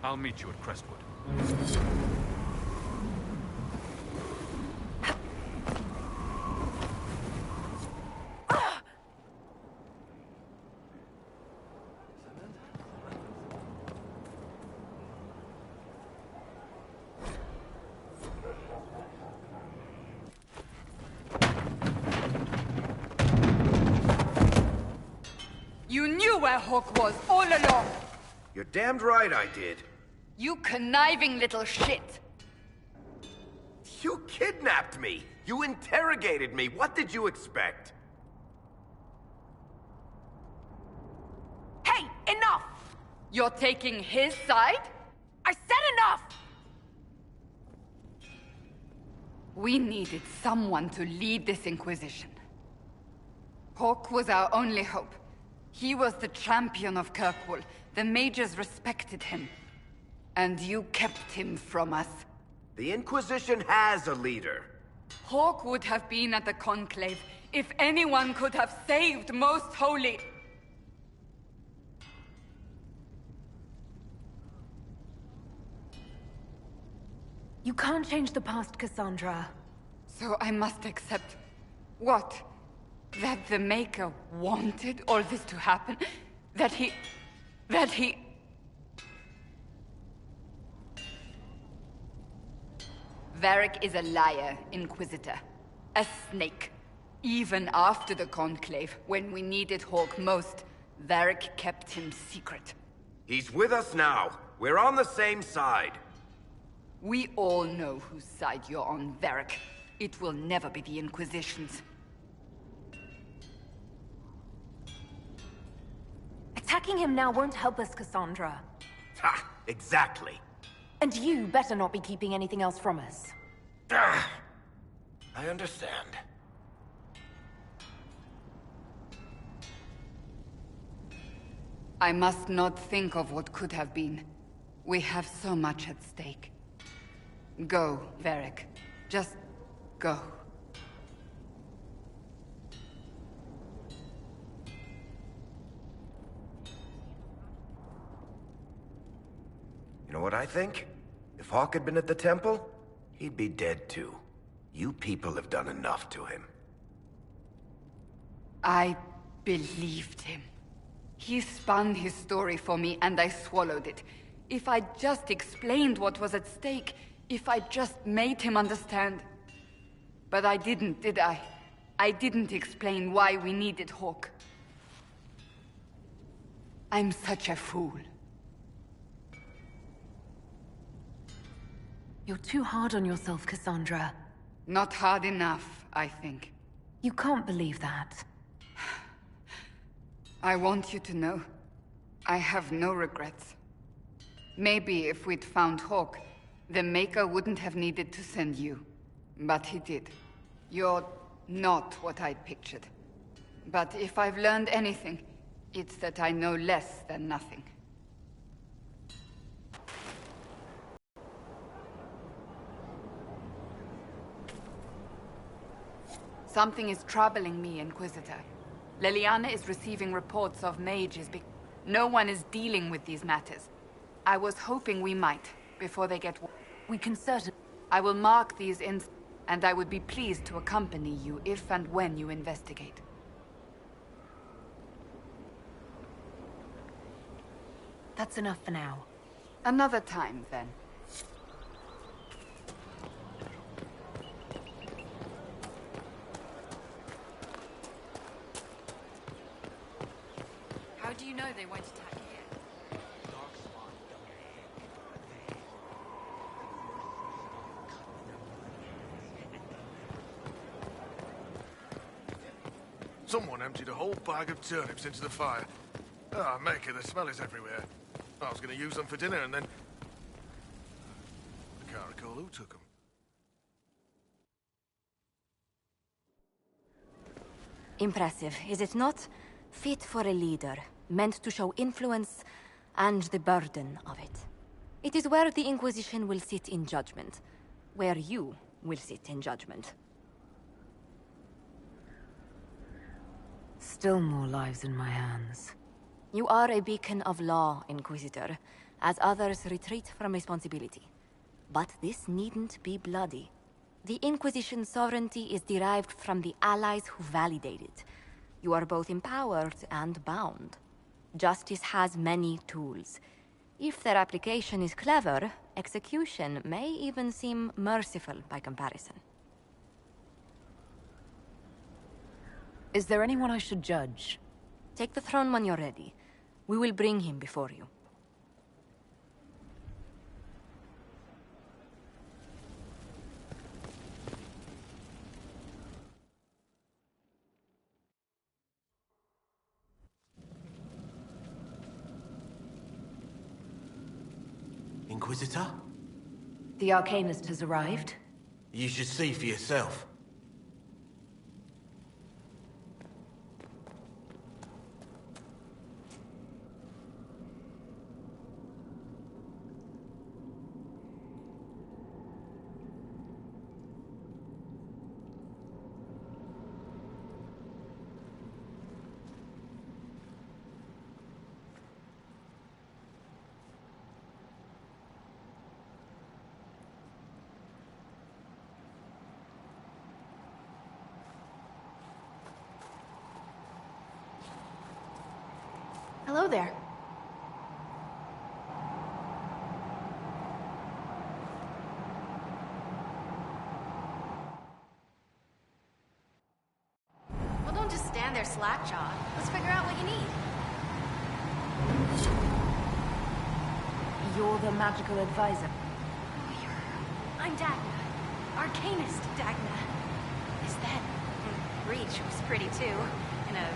I'll meet you at Crestwood. You knew where Hawk was all along! You're damned right I did. You conniving little shit! You kidnapped me! You interrogated me! What did you expect? Hey, enough! You're taking his side? I said enough! We needed someone to lead this Inquisition. Hawk was our only hope. He was the champion of Kirkwall. The mages respected him. And you kept him from us. The Inquisition has a leader. Hawk would have been at the Conclave if anyone could have saved Most Holy. You can't change the past, Cassandra. So I must accept... what? That the Maker wanted all this to happen? That he... Varric is a liar, Inquisitor. A snake. Even after the Conclave, when we needed Hawk most, Varric kept him secret. He's with us now. We're on the same side. We all know whose side you're on, Varric. It will never be the Inquisition's. Attacking him now won't help us, Cassandra. Ha! Exactly. And you better not be keeping anything else from us. I understand. I must not think of what could have been. We have so much at stake. Go, Varric. Just go. You know what I think? If Hawk had been at the temple, he'd be dead too. You people have done enough to him. I believed him. He spun his story for me, and I swallowed it. If I just explained what was at stake, if I just made him understand. But I didn't, did I? I didn't explain why we needed Hawk. I'm such a fool. You're too hard on yourself, Cassandra. Not hard enough, I think. You can't believe that. I want you to know, I have no regrets. Maybe if we'd found Hawk, the Maker wouldn't have needed to send you. But he did. You're not what I'd pictured. But if I've learned anything, it's that I know less than nothing. Something is troubling me, Inquisitor. Leliana is receiving reports of mages. No one is dealing with these matters. I was hoping we might, before they get... We can certainly... I will mark these and I would be pleased to accompany you if and when you investigate. That's enough for now. Another time, then. How do you know they won't attack here? Someone emptied a whole bag of turnips into the fire. Ah, Maker, the smell is everywhere. I was going to use them for dinner and then... I can't recall who took them. Impressive, is it not? Fit for a leader, meant to show influence and the burden of it. It is where the Inquisition will sit in judgment, where you will sit in judgment. Still more lives in my hands. You are a beacon of law, Inquisitor, as others retreat from responsibility. But this needn't be bloody. The Inquisition's sovereignty is derived from the allies who validate it. You are both empowered and bound. Justice has many tools. If their application is clever, execution may even seem merciful by comparison. Is there anyone I should judge? Take the throne when you're ready. We will bring him before you. Inquisitor? The Arcanist has arrived. You should see for yourself. Hello there. Well, don't just stand there slack-jawed. Let's figure out what you need. You're the magical advisor. I'm Dagna. Arcanist Dagna. Is that... Reach was pretty too. In a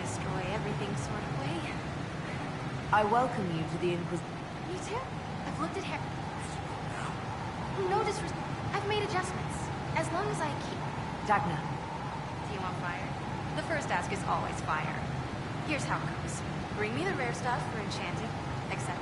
destroy everything sort of way. I welcome you to the Inquisition. Me too. I've looked at hair. No disrespect. I've made adjustments. As long as I keep... Dagna. Do you want fire? The first ask is always fire. Here's how it goes. Bring me the rare stuff for enchanted. Accept.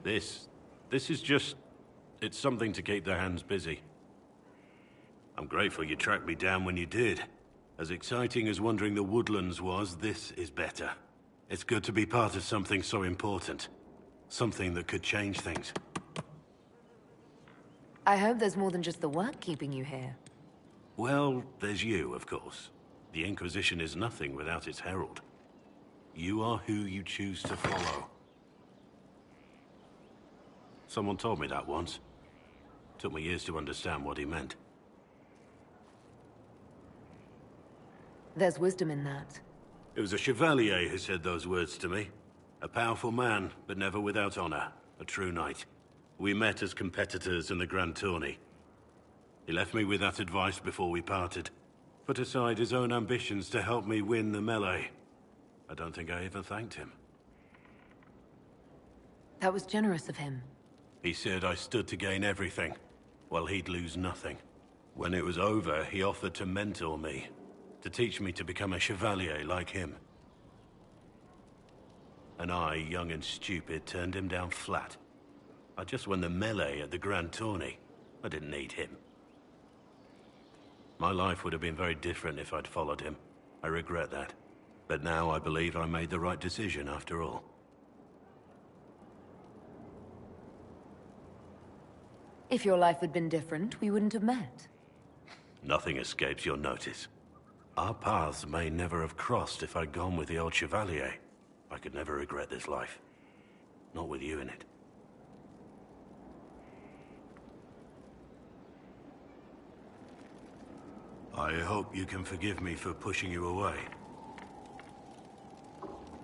This is just... it's something to keep their hands busy. I'm grateful you tracked me down when you did. As exciting as wandering the woodlands was, this is better. It's good to be part of something so important. Something that could change things. I hope there's more than just the work keeping you here. Well, there's you, of course. The Inquisition is nothing without its herald. You are who you choose to follow. Someone told me that once. Took me years to understand what he meant. There's wisdom in that. It was a chevalier who said those words to me. A powerful man, but never without honor. A true knight. We met as competitors in the Grand Tourney. He left me with that advice before we parted. Put aside his own ambitions to help me win the melee. I don't think I ever thanked him. That was generous of him. He said I stood to gain everything, while he'd lose nothing. When it was over, he offered to mentor me, to teach me to become a chevalier like him. And I, young and stupid, turned him down flat. I just won the melee at the Grand Tourney. I didn't need him. My life would have been very different if I'd followed him. I regret that. But now I believe I made the right decision after all. If your life had been different, we wouldn't have met. Nothing escapes your notice. Our paths may never have crossed if I'd gone with the old Chevalier. I could never regret this life. Not with you in it. I hope you can forgive me for pushing you away.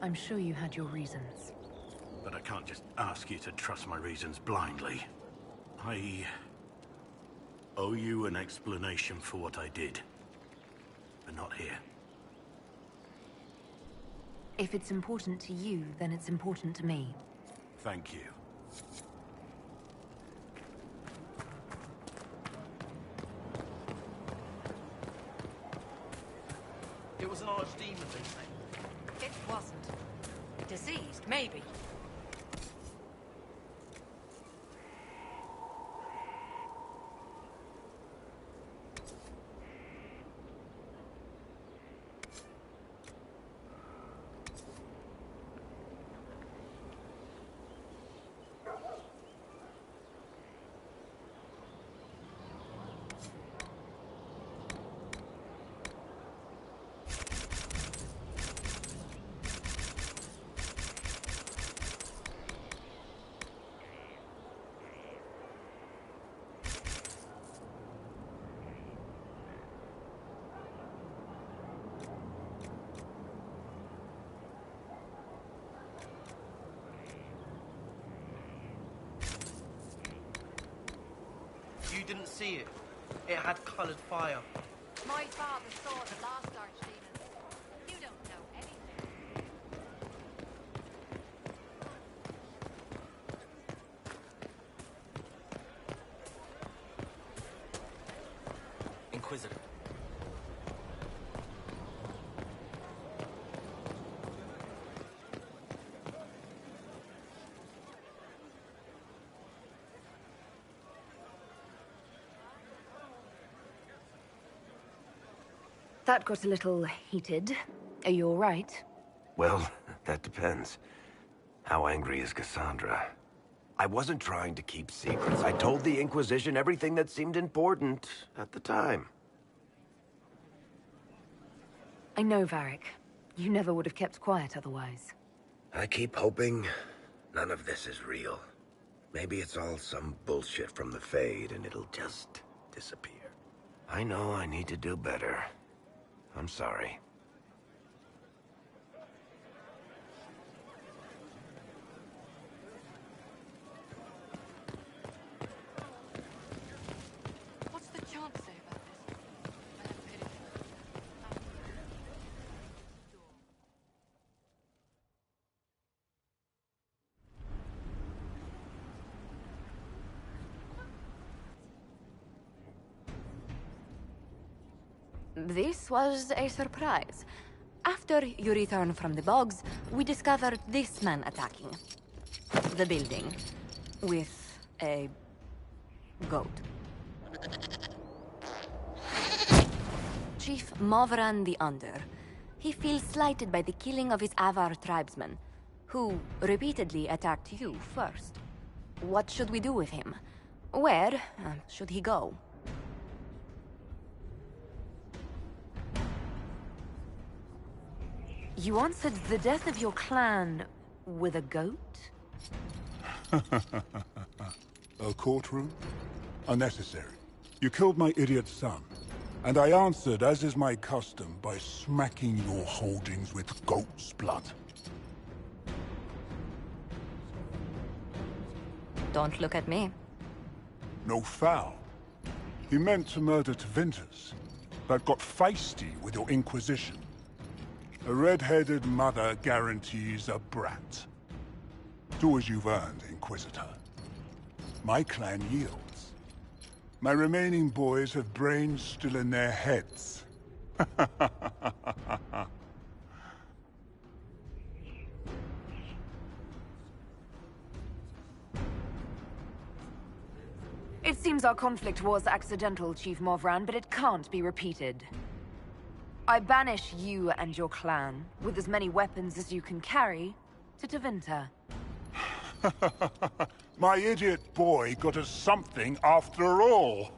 I'm sure you had your reasons. But I can't just ask you to trust my reasons blindly. I owe you an explanation for what I did. But not here. If it's important to you, then it's important to me. Thank you. It was an archdemon, they say. It wasn't. Diseased, maybe. You didn't see it. It had colored fire. My father saw the last archdemon. You don't know anything. Inquisitor. That got a little heated. Are you all right? Well, that depends. How angry is Cassandra? I wasn't trying to keep secrets. I told the Inquisition everything that seemed important at the time. I know, Varric. You never would have kept quiet otherwise. I keep hoping none of this is real. Maybe it's all some bullshit from the Fade and it'll just disappear. I know I need to do better. I'm sorry. What's the chant say about this? I haven't paid attention. This was a surprise. After you return from the bogs, we discovered this man attacking the building. with a goat. Chief Movran the Under. He feels slighted by the killing of his Avar tribesmen, who repeatedly attacked you first. What should we do with him? Where should he go? You answered the death of your clan with a goat? A courtroom? Unnecessary. You killed my idiot son, and I answered, as is my custom, by smacking your holdings with goat's blood. Don't look at me. No foul. He meant to murder Tevinters, but got feisty with your Inquisition. A red-headed mother guarantees a brat. Do as you've earned, Inquisitor. My clan yields. My remaining boys have brains still in their heads. It seems our conflict was accidental, Chief Movran, but it can't be repeated. I banish you and your clan, with as many weapons as you can carry, to Tevinter. My idiot boy got us something after all.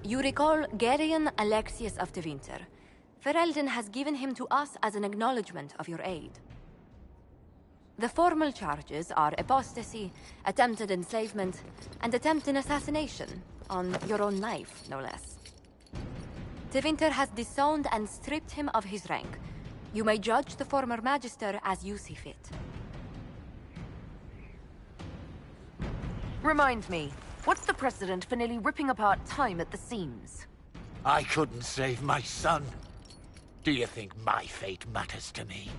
You recall Gerion Alexius of Tevinter. Ferelden has given him to us as an acknowledgement of your aid. The formal charges are apostasy, attempted enslavement, and attempted assassination, on your own life, no less. Tevinter has disowned and stripped him of his rank. You may judge the former Magister as you see fit. Remind me, what's the precedent for nearly ripping apart time at the seams? I couldn't save my son. Do you think my fate matters to me?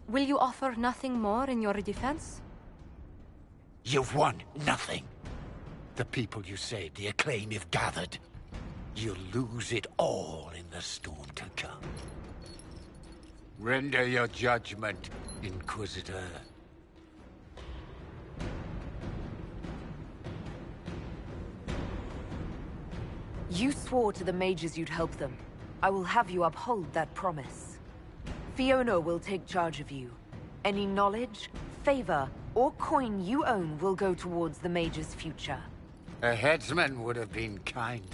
Will you offer nothing more in your defense? You've won nothing. The people you saved, the acclaim you've gathered. You'll lose it all in the storm to come. Render your judgment, Inquisitor. You swore to the mages you'd help them. I will have you uphold that promise. Fiona will take charge of you. Any knowledge, favor, or coin you own will go towards the mage's future. A headsman would have been kinder.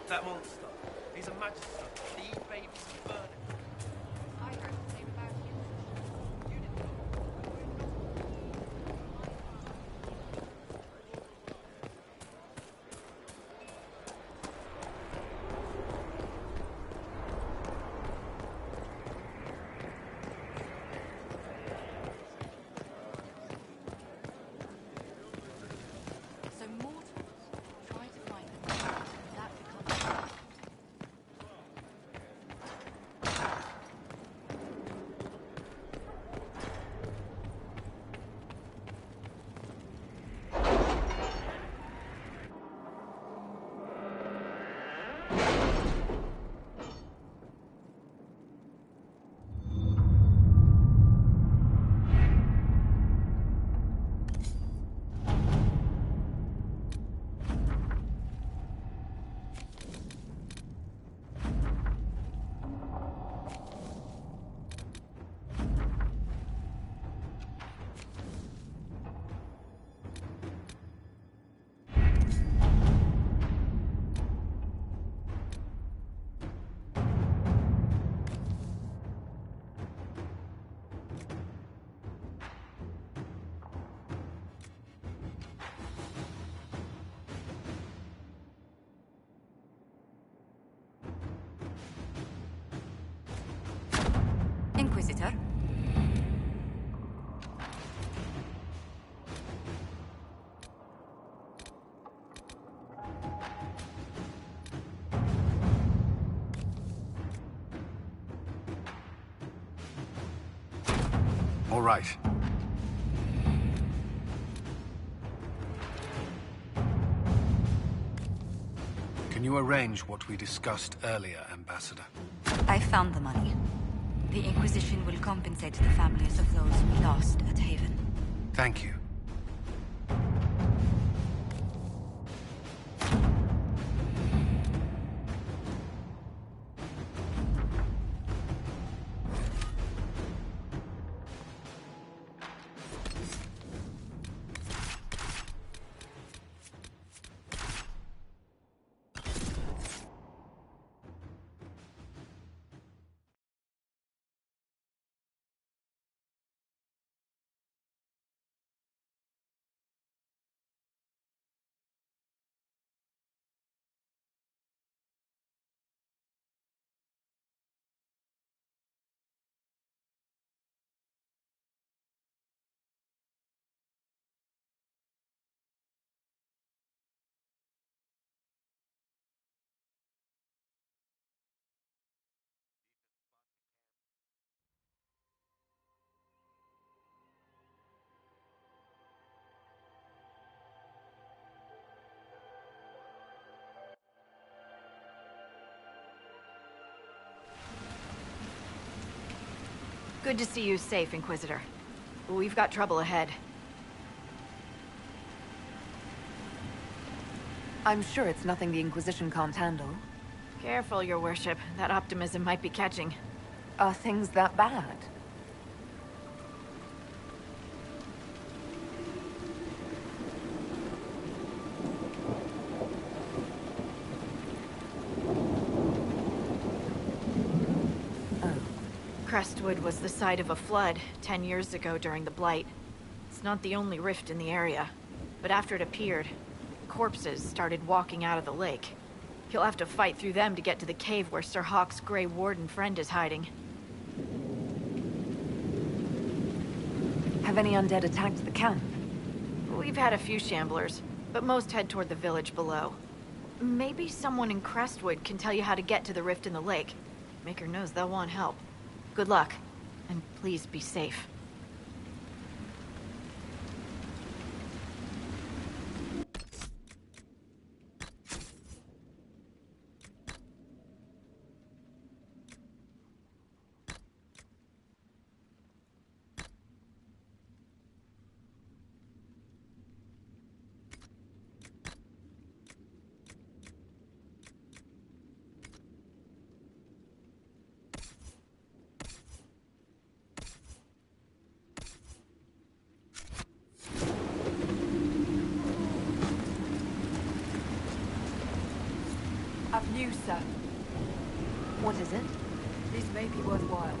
That monster. He's a magister. These babies can burn it. I heard the same about you. You didn't. So mortals try to find the gods, that becomes Inquisitor. All right. Can you arrange what we discussed earlier, Ambassador? I found the money. The Inquisition will compensate the families of those we lost at Haven. Thank you. Good to see you safe, Inquisitor. We've got trouble ahead. I'm sure it's nothing the Inquisition can't handle. Careful, Your Worship. That optimism might be catching. Are things that bad? Crestwood was the site of a flood 10 years ago during the Blight. It's not the only rift in the area, but after it appeared, corpses started walking out of the lake. You'll have to fight through them to get to the cave where Sir Hawk's Grey Warden friend is hiding. Have any undead attacked the camp? We've had a few shamblers, but most head toward the village below. Maybe someone in Crestwood can tell you how to get to the rift in the lake. Maker knows they'll want help. Good luck, and please be safe. Of you, sir. What is it? This may be worthwhile.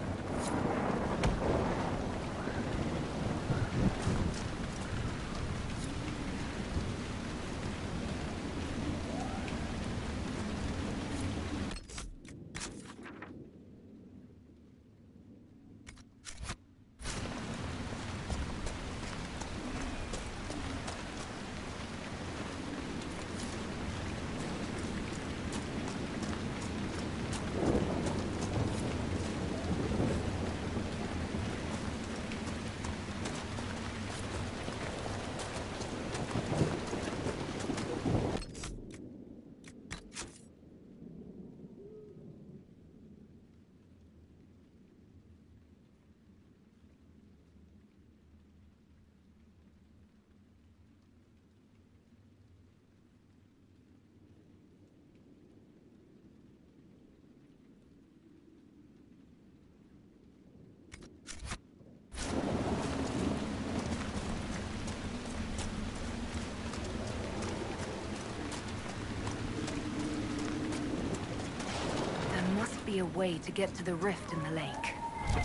Be a way to get to the rift in the lake.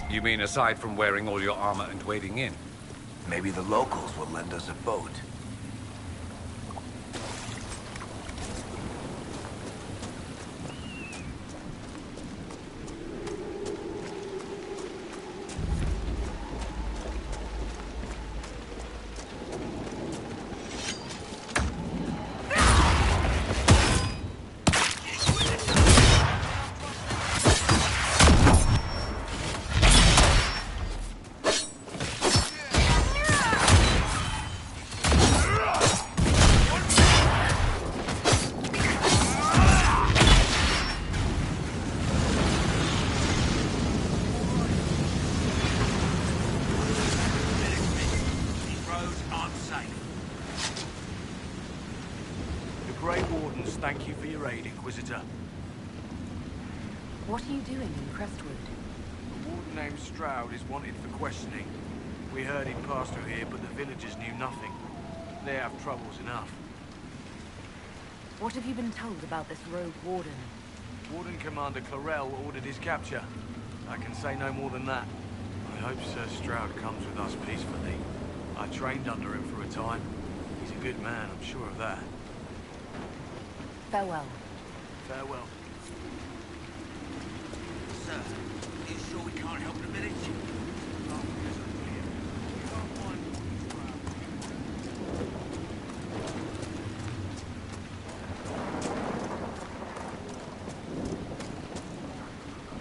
You mean aside from wearing all your armor and wading in? Maybe the locals will lend us a boat. Thank you for your aid, Inquisitor. What are you doing in Crestwood? A warden named Stroud is wanted for questioning. We heard he'd passed through here, but the villagers knew nothing. They have troubles enough. What have you been told about this rogue warden? Warden Commander Clarel ordered his capture. I can say no more than that. I hope Sir Stroud comes with us peacefully. I trained under him for a time. He's a good man, I'm sure of that. Farewell. Farewell. Sir, are you sure we can't help in a minute?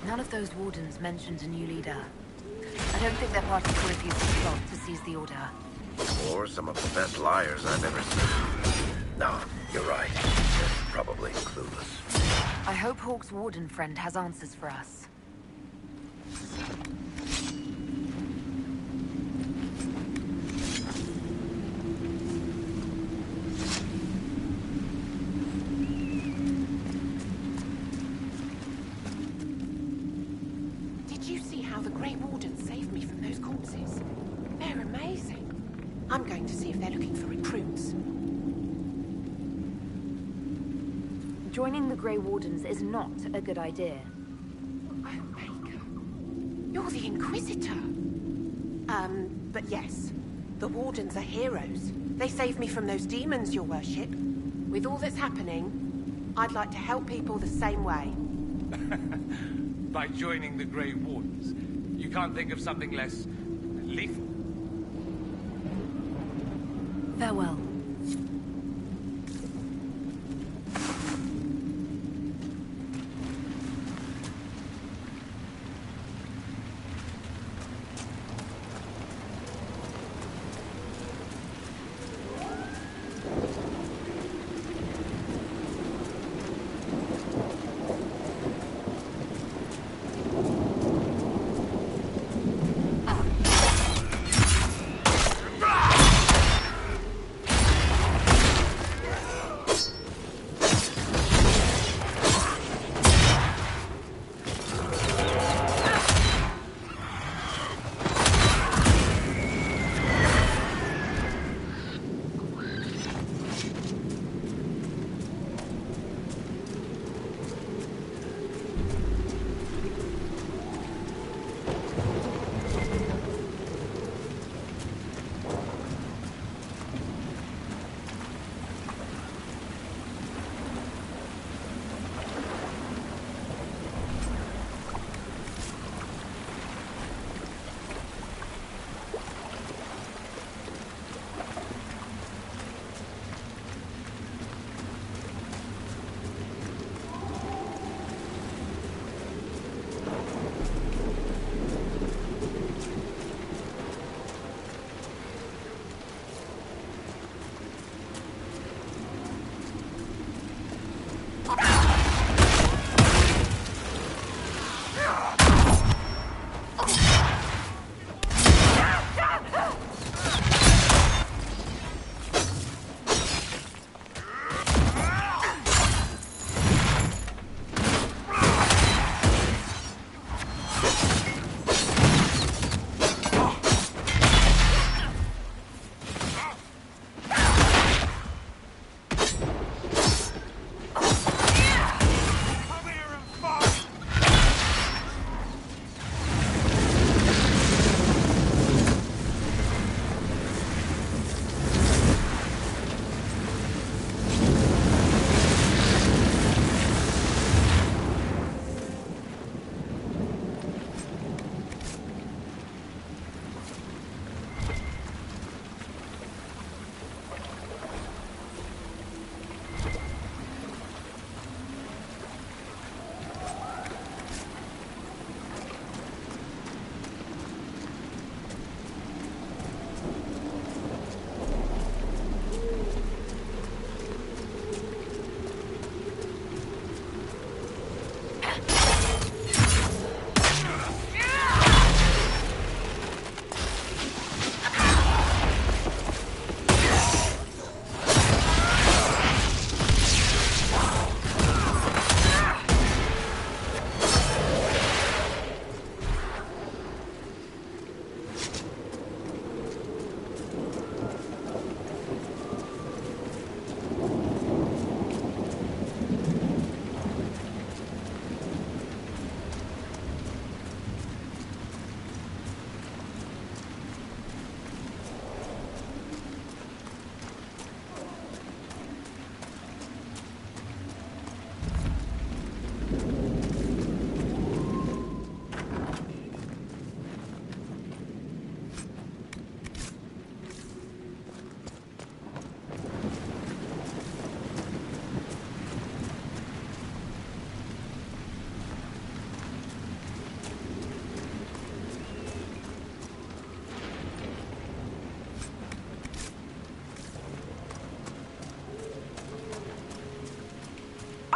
None of those wardens mentioned a new leader. I don't think they're part of Corypheus' plot to seize the Order. Or some of the best liars I've ever seen. No, you're right. They're probably clueless. I hope Hawke's warden friend has answers for us. Did you see how the Grey Wardens saved me from those corpses? They're amazing. I'm going to see if they're looking for recruits. Joining the Grey Wardens is not a good idea. You're the Inquisitor. But yes, the Wardens are heroes. They saved me from those demons, your worship. With all that's happening, I'd like to help people the same way. By joining the Grey Wardens, you can't think of something less lethal? Farewell.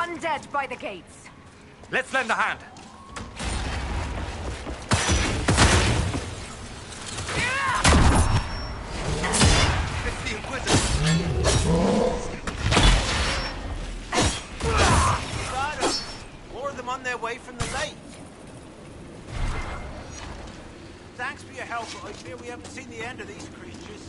undead by the gates. Let's lend a hand. It's the Inquisitor. Got 'em. More of them on their way from the lake. Thanks for your help, but I fear we haven't seen the end of these creatures.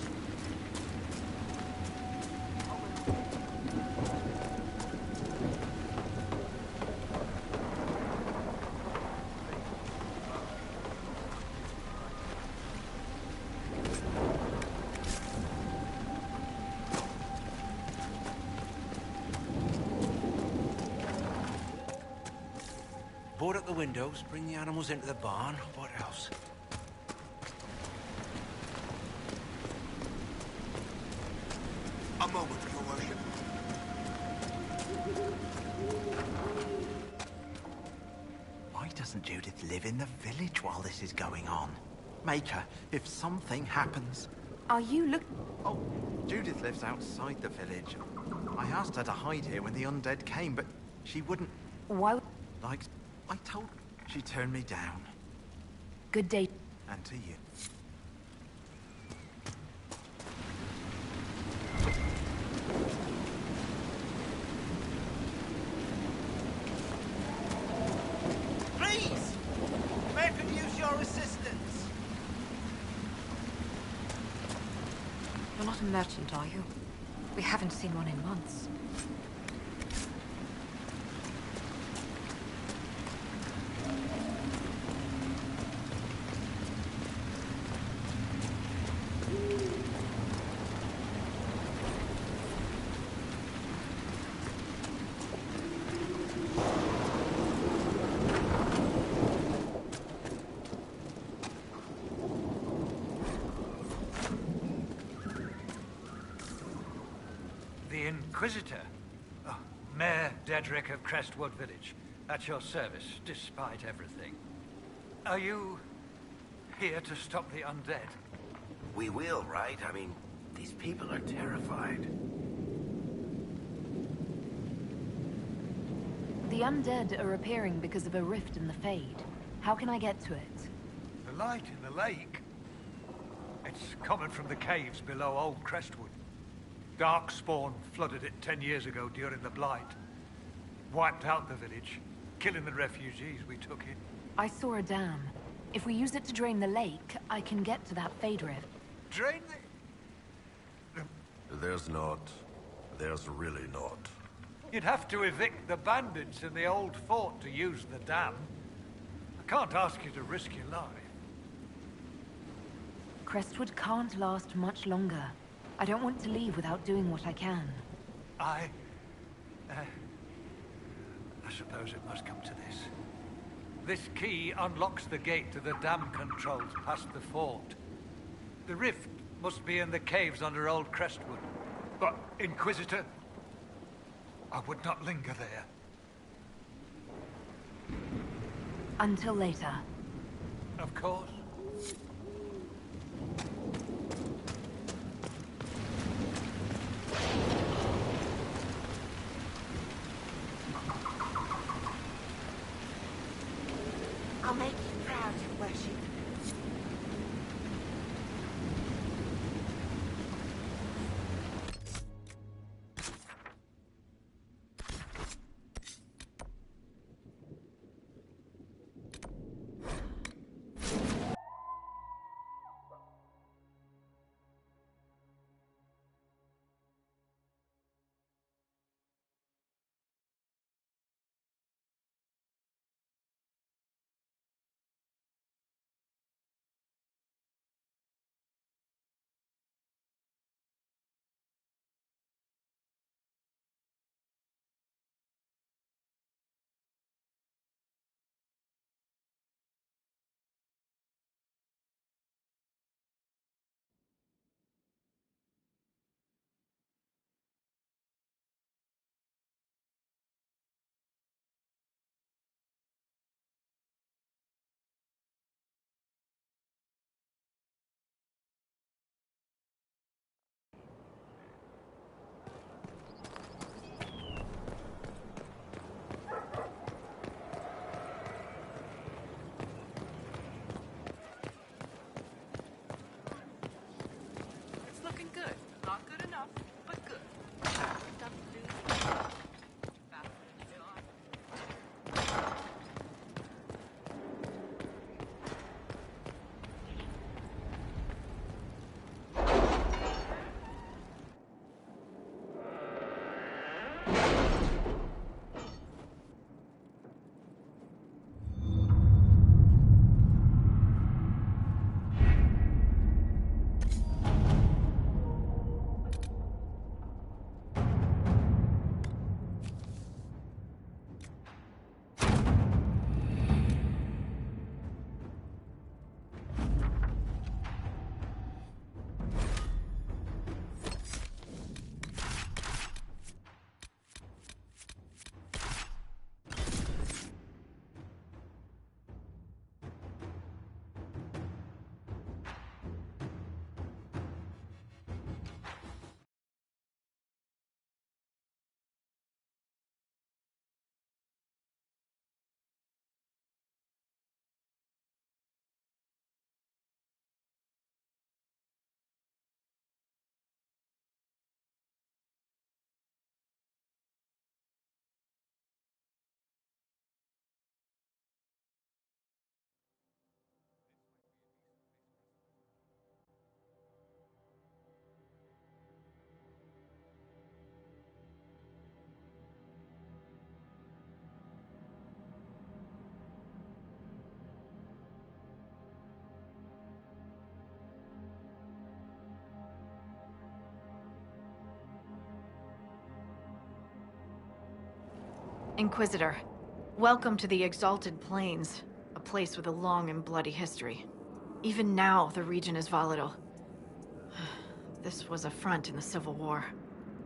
Board up the windows, bring the animals into the barn. What else? A moment, Your Worship. Why doesn't Judith live in the village while this is going on? Make her, if something happens. Are you Oh, Judith lives outside the village. I asked her to hide here when the undead came, but she wouldn't. Why? Like, I told her. She turned me down. Good day. And to you. Please! May I could use your assistance? You're not a merchant, are you? We haven't seen one in months. The Inquisitor? Oh, Mayor Dedrick of Crestwood Village. At your service, despite everything. Are you here to stop the undead? We will, right? I mean, these people are terrified. The undead are appearing because of a rift in the Fade. How can I get to it? The light in the lake? It's coming from the caves below Old Crestwood. Darkspawn flooded it 10 years ago during the Blight. Wiped out the village, killing the refugees we took in. I saw a dam. If we use it to drain the lake, I can get to that Fade rift. Drain the... There's not. There's really not. You'd have to evict the bandits in the old fort to use the dam. I can't ask you to risk your life. Crestwood can't last much longer. I don't want to leave without doing what I can. I suppose it must come to this. This key unlocks the gate to the dam controls past the fort. The rift must be in the caves under Old Crestwood. But, Inquisitor, I would not linger there. Until later. Of course. I'll make you proud, Your Worship. Inquisitor, welcome to the Exalted Plains, a place with a long and bloody history. Even now, the region is volatile. This was a front in the Civil War.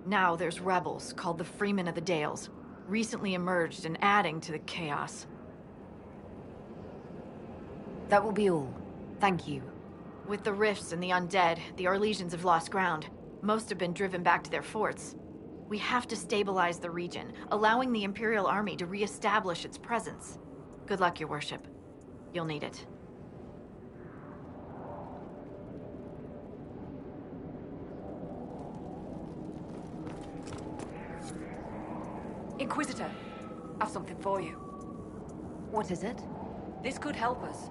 Now there's rebels called the Freemen of the Dales, recently emerged and adding to the chaos. That will be all. Thank you. With the rifts and the undead, the Arlesians have lost ground. Most have been driven back to their forts. We have to stabilize the region, allowing the Imperial Army to re-establish its presence. Good luck, Your Worship. You'll need it. Inquisitor, I've something for you. What is it? This could help us.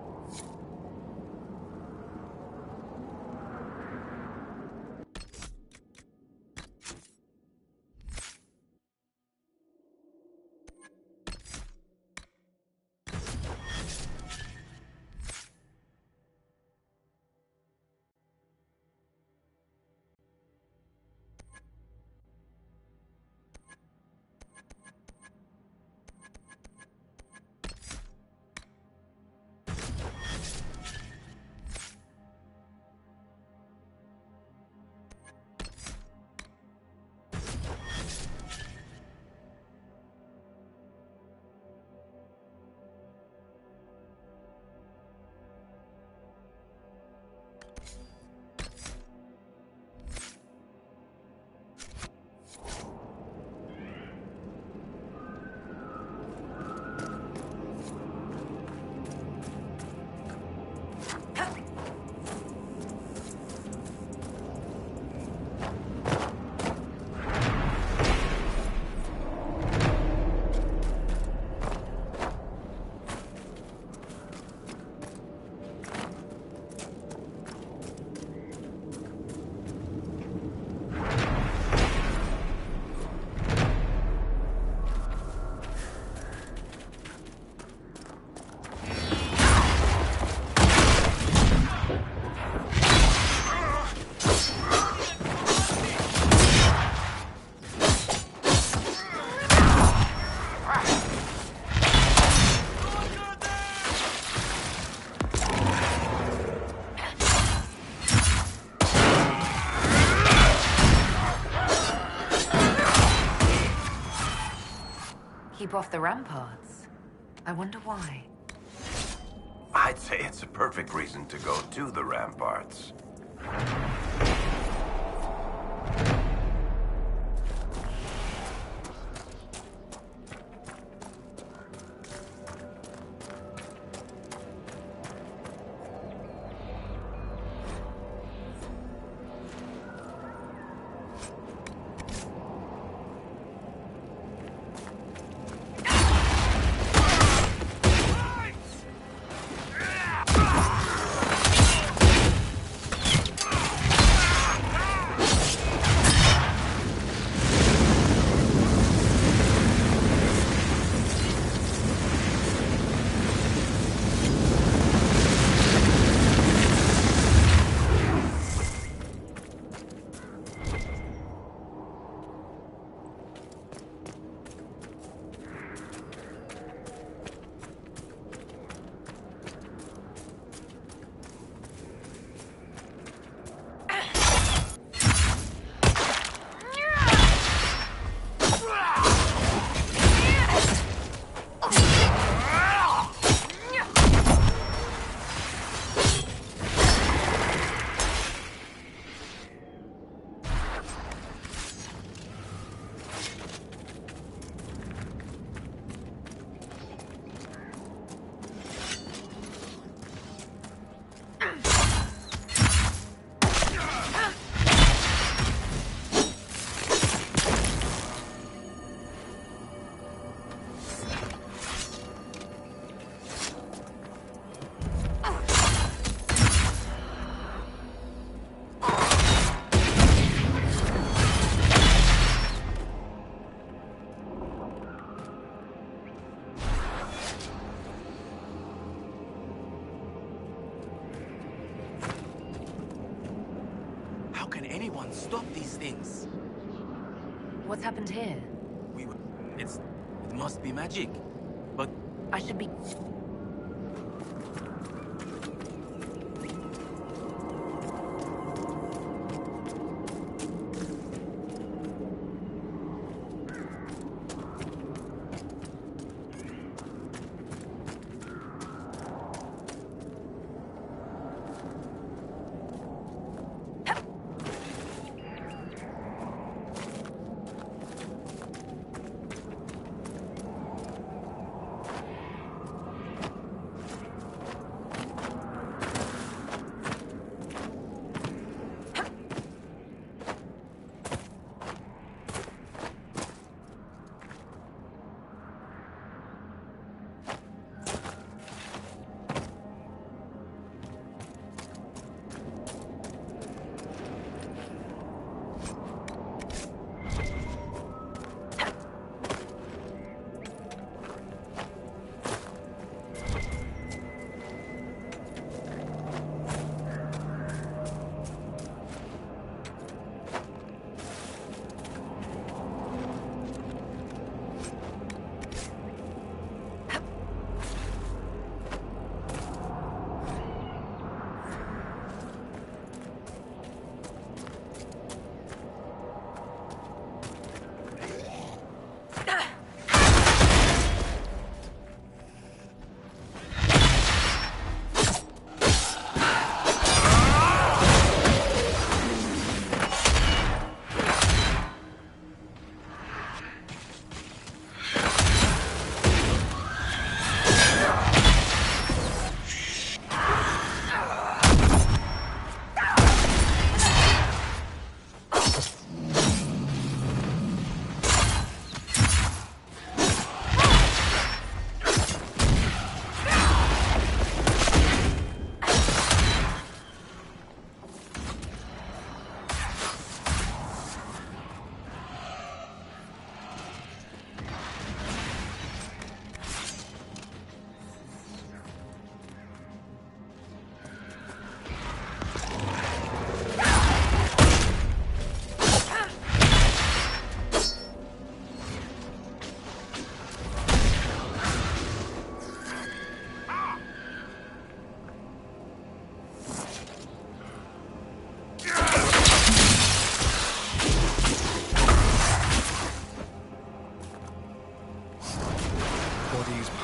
Keep off the ramparts. I wonder why. I'd say it's a perfect reason to go to the ramparts. Stop these things. What's happened here? It's Must be magic. But I should be...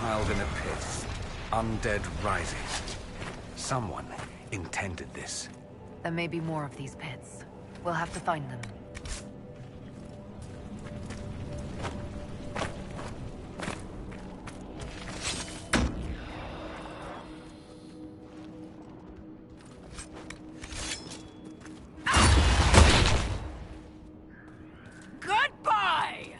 Piled in a pit. Undead rising. Someone intended this. There may be more of these pits. We'll have to find them. Goodbye!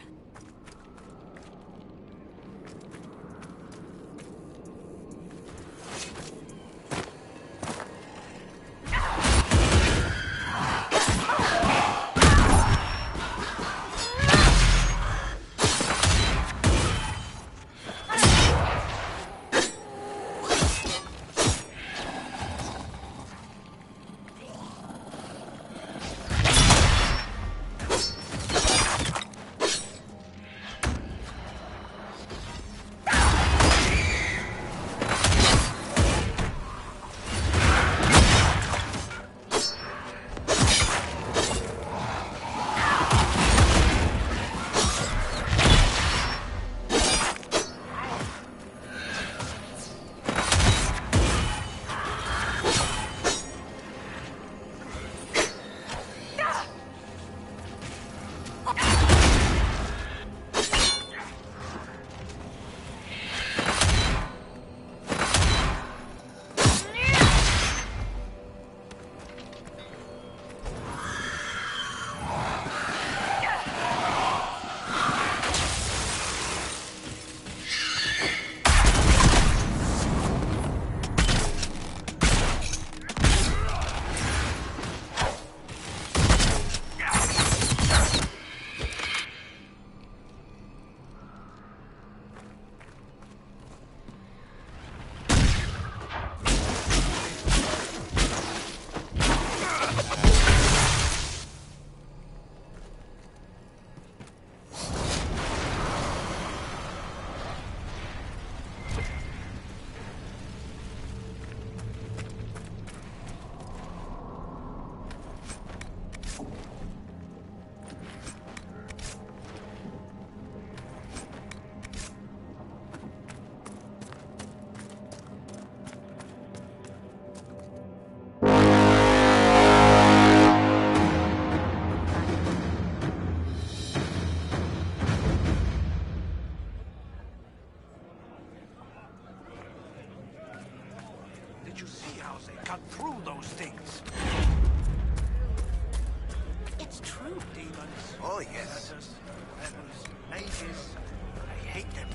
is. I hate them.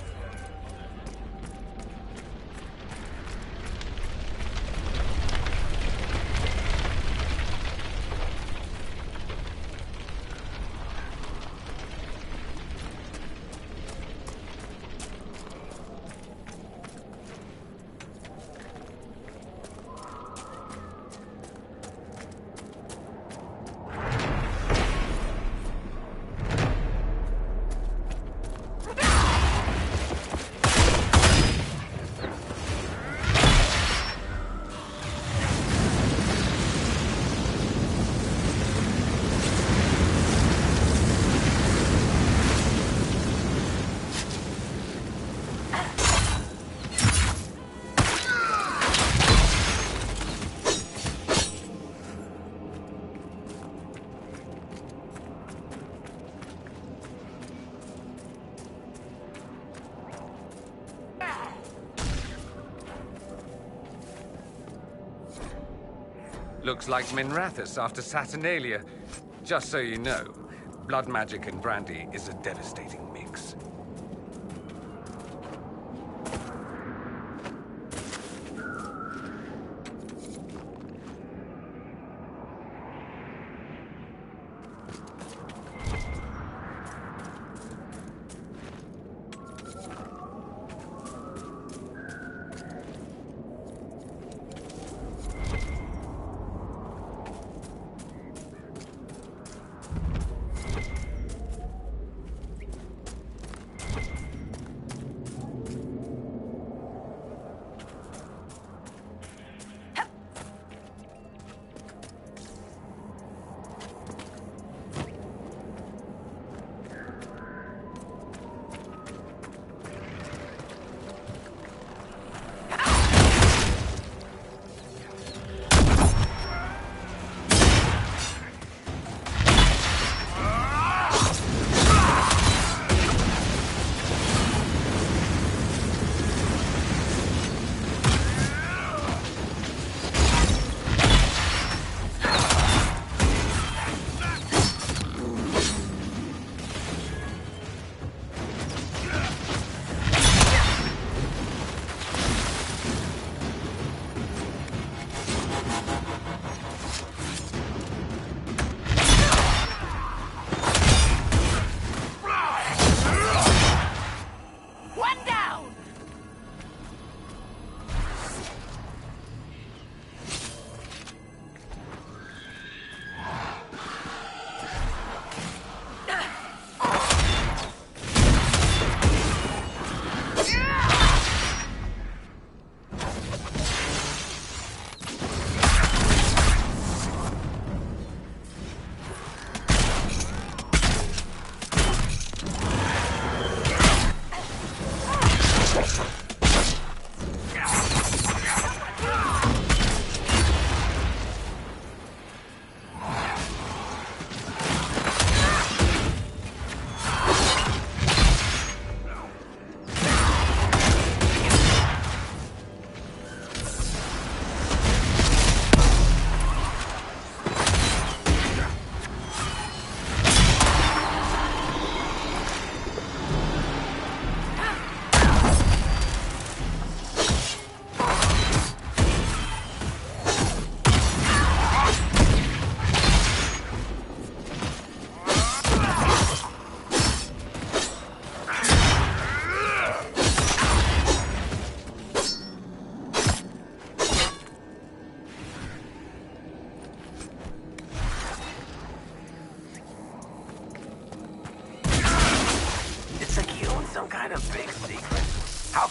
Looks like Minrathous after Saturnalia. Just so you know, blood magic and brandy is a devastating mix.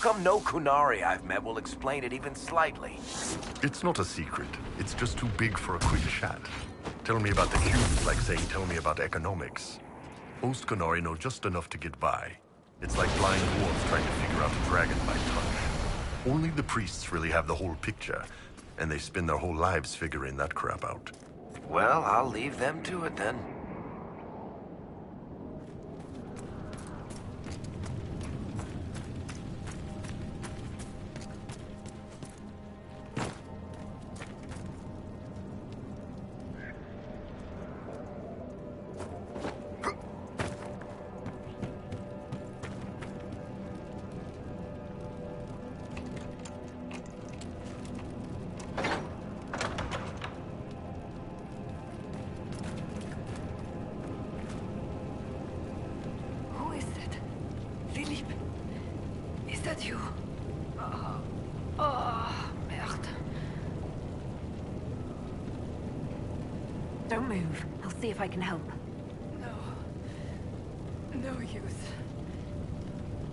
come no Kunari I've met will explain it even slightly? It's not a secret. It's just too big for a quick chat. Tell me about the cubes like saying tell me about economics. Most Kunari know just enough to get by. It's like blind dwarves trying to figure out a dragon by touch. Only the priests really have the whole picture, and they spend their whole lives figuring that crap out. Well, I'll leave them to it then. Is that you? Oh, merde. Don't move. I'll see if I can help. No use.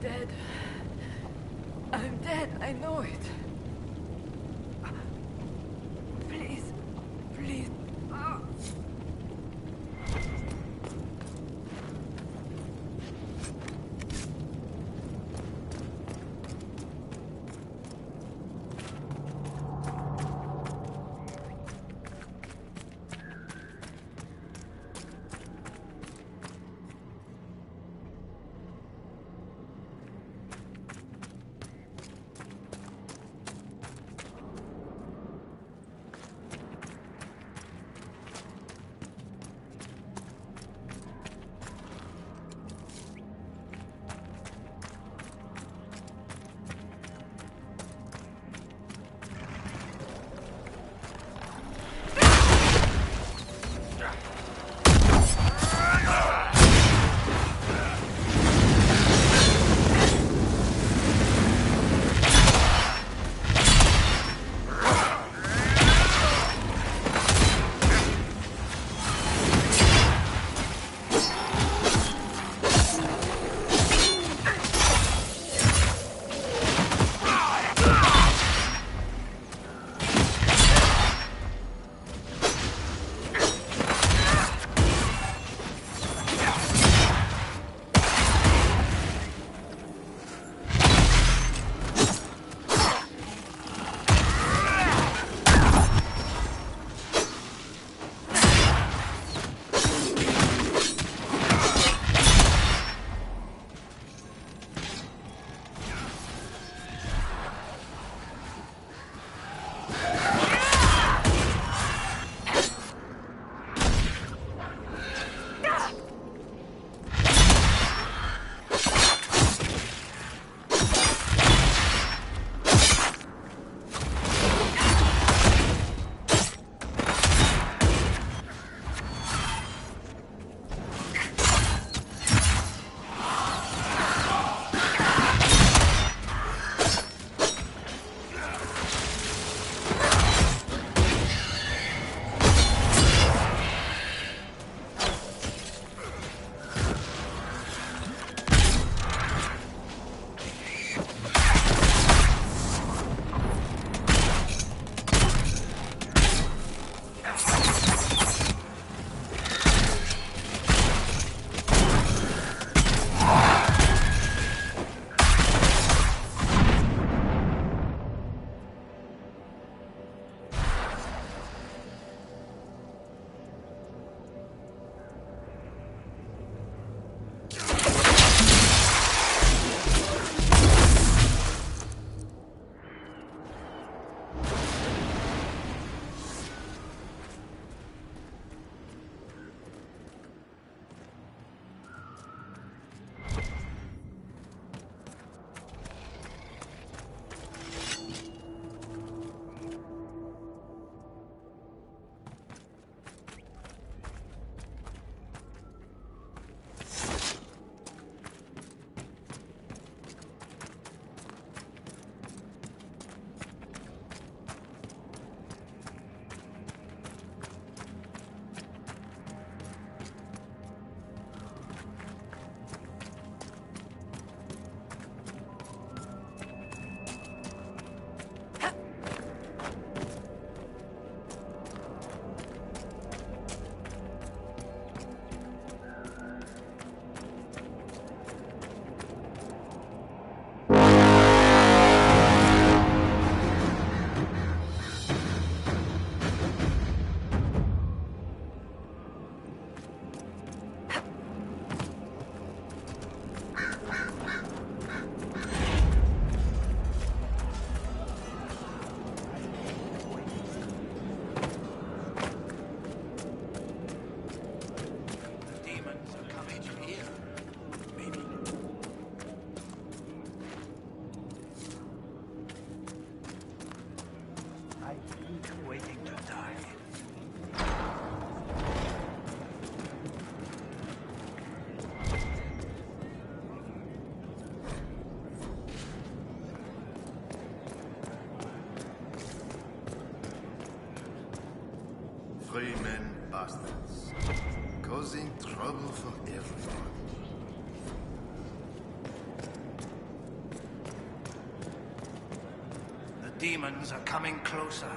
Dead. I'm dead, I know it. Please. Please. bastards. Causing trouble for everyone. The demons are coming closer.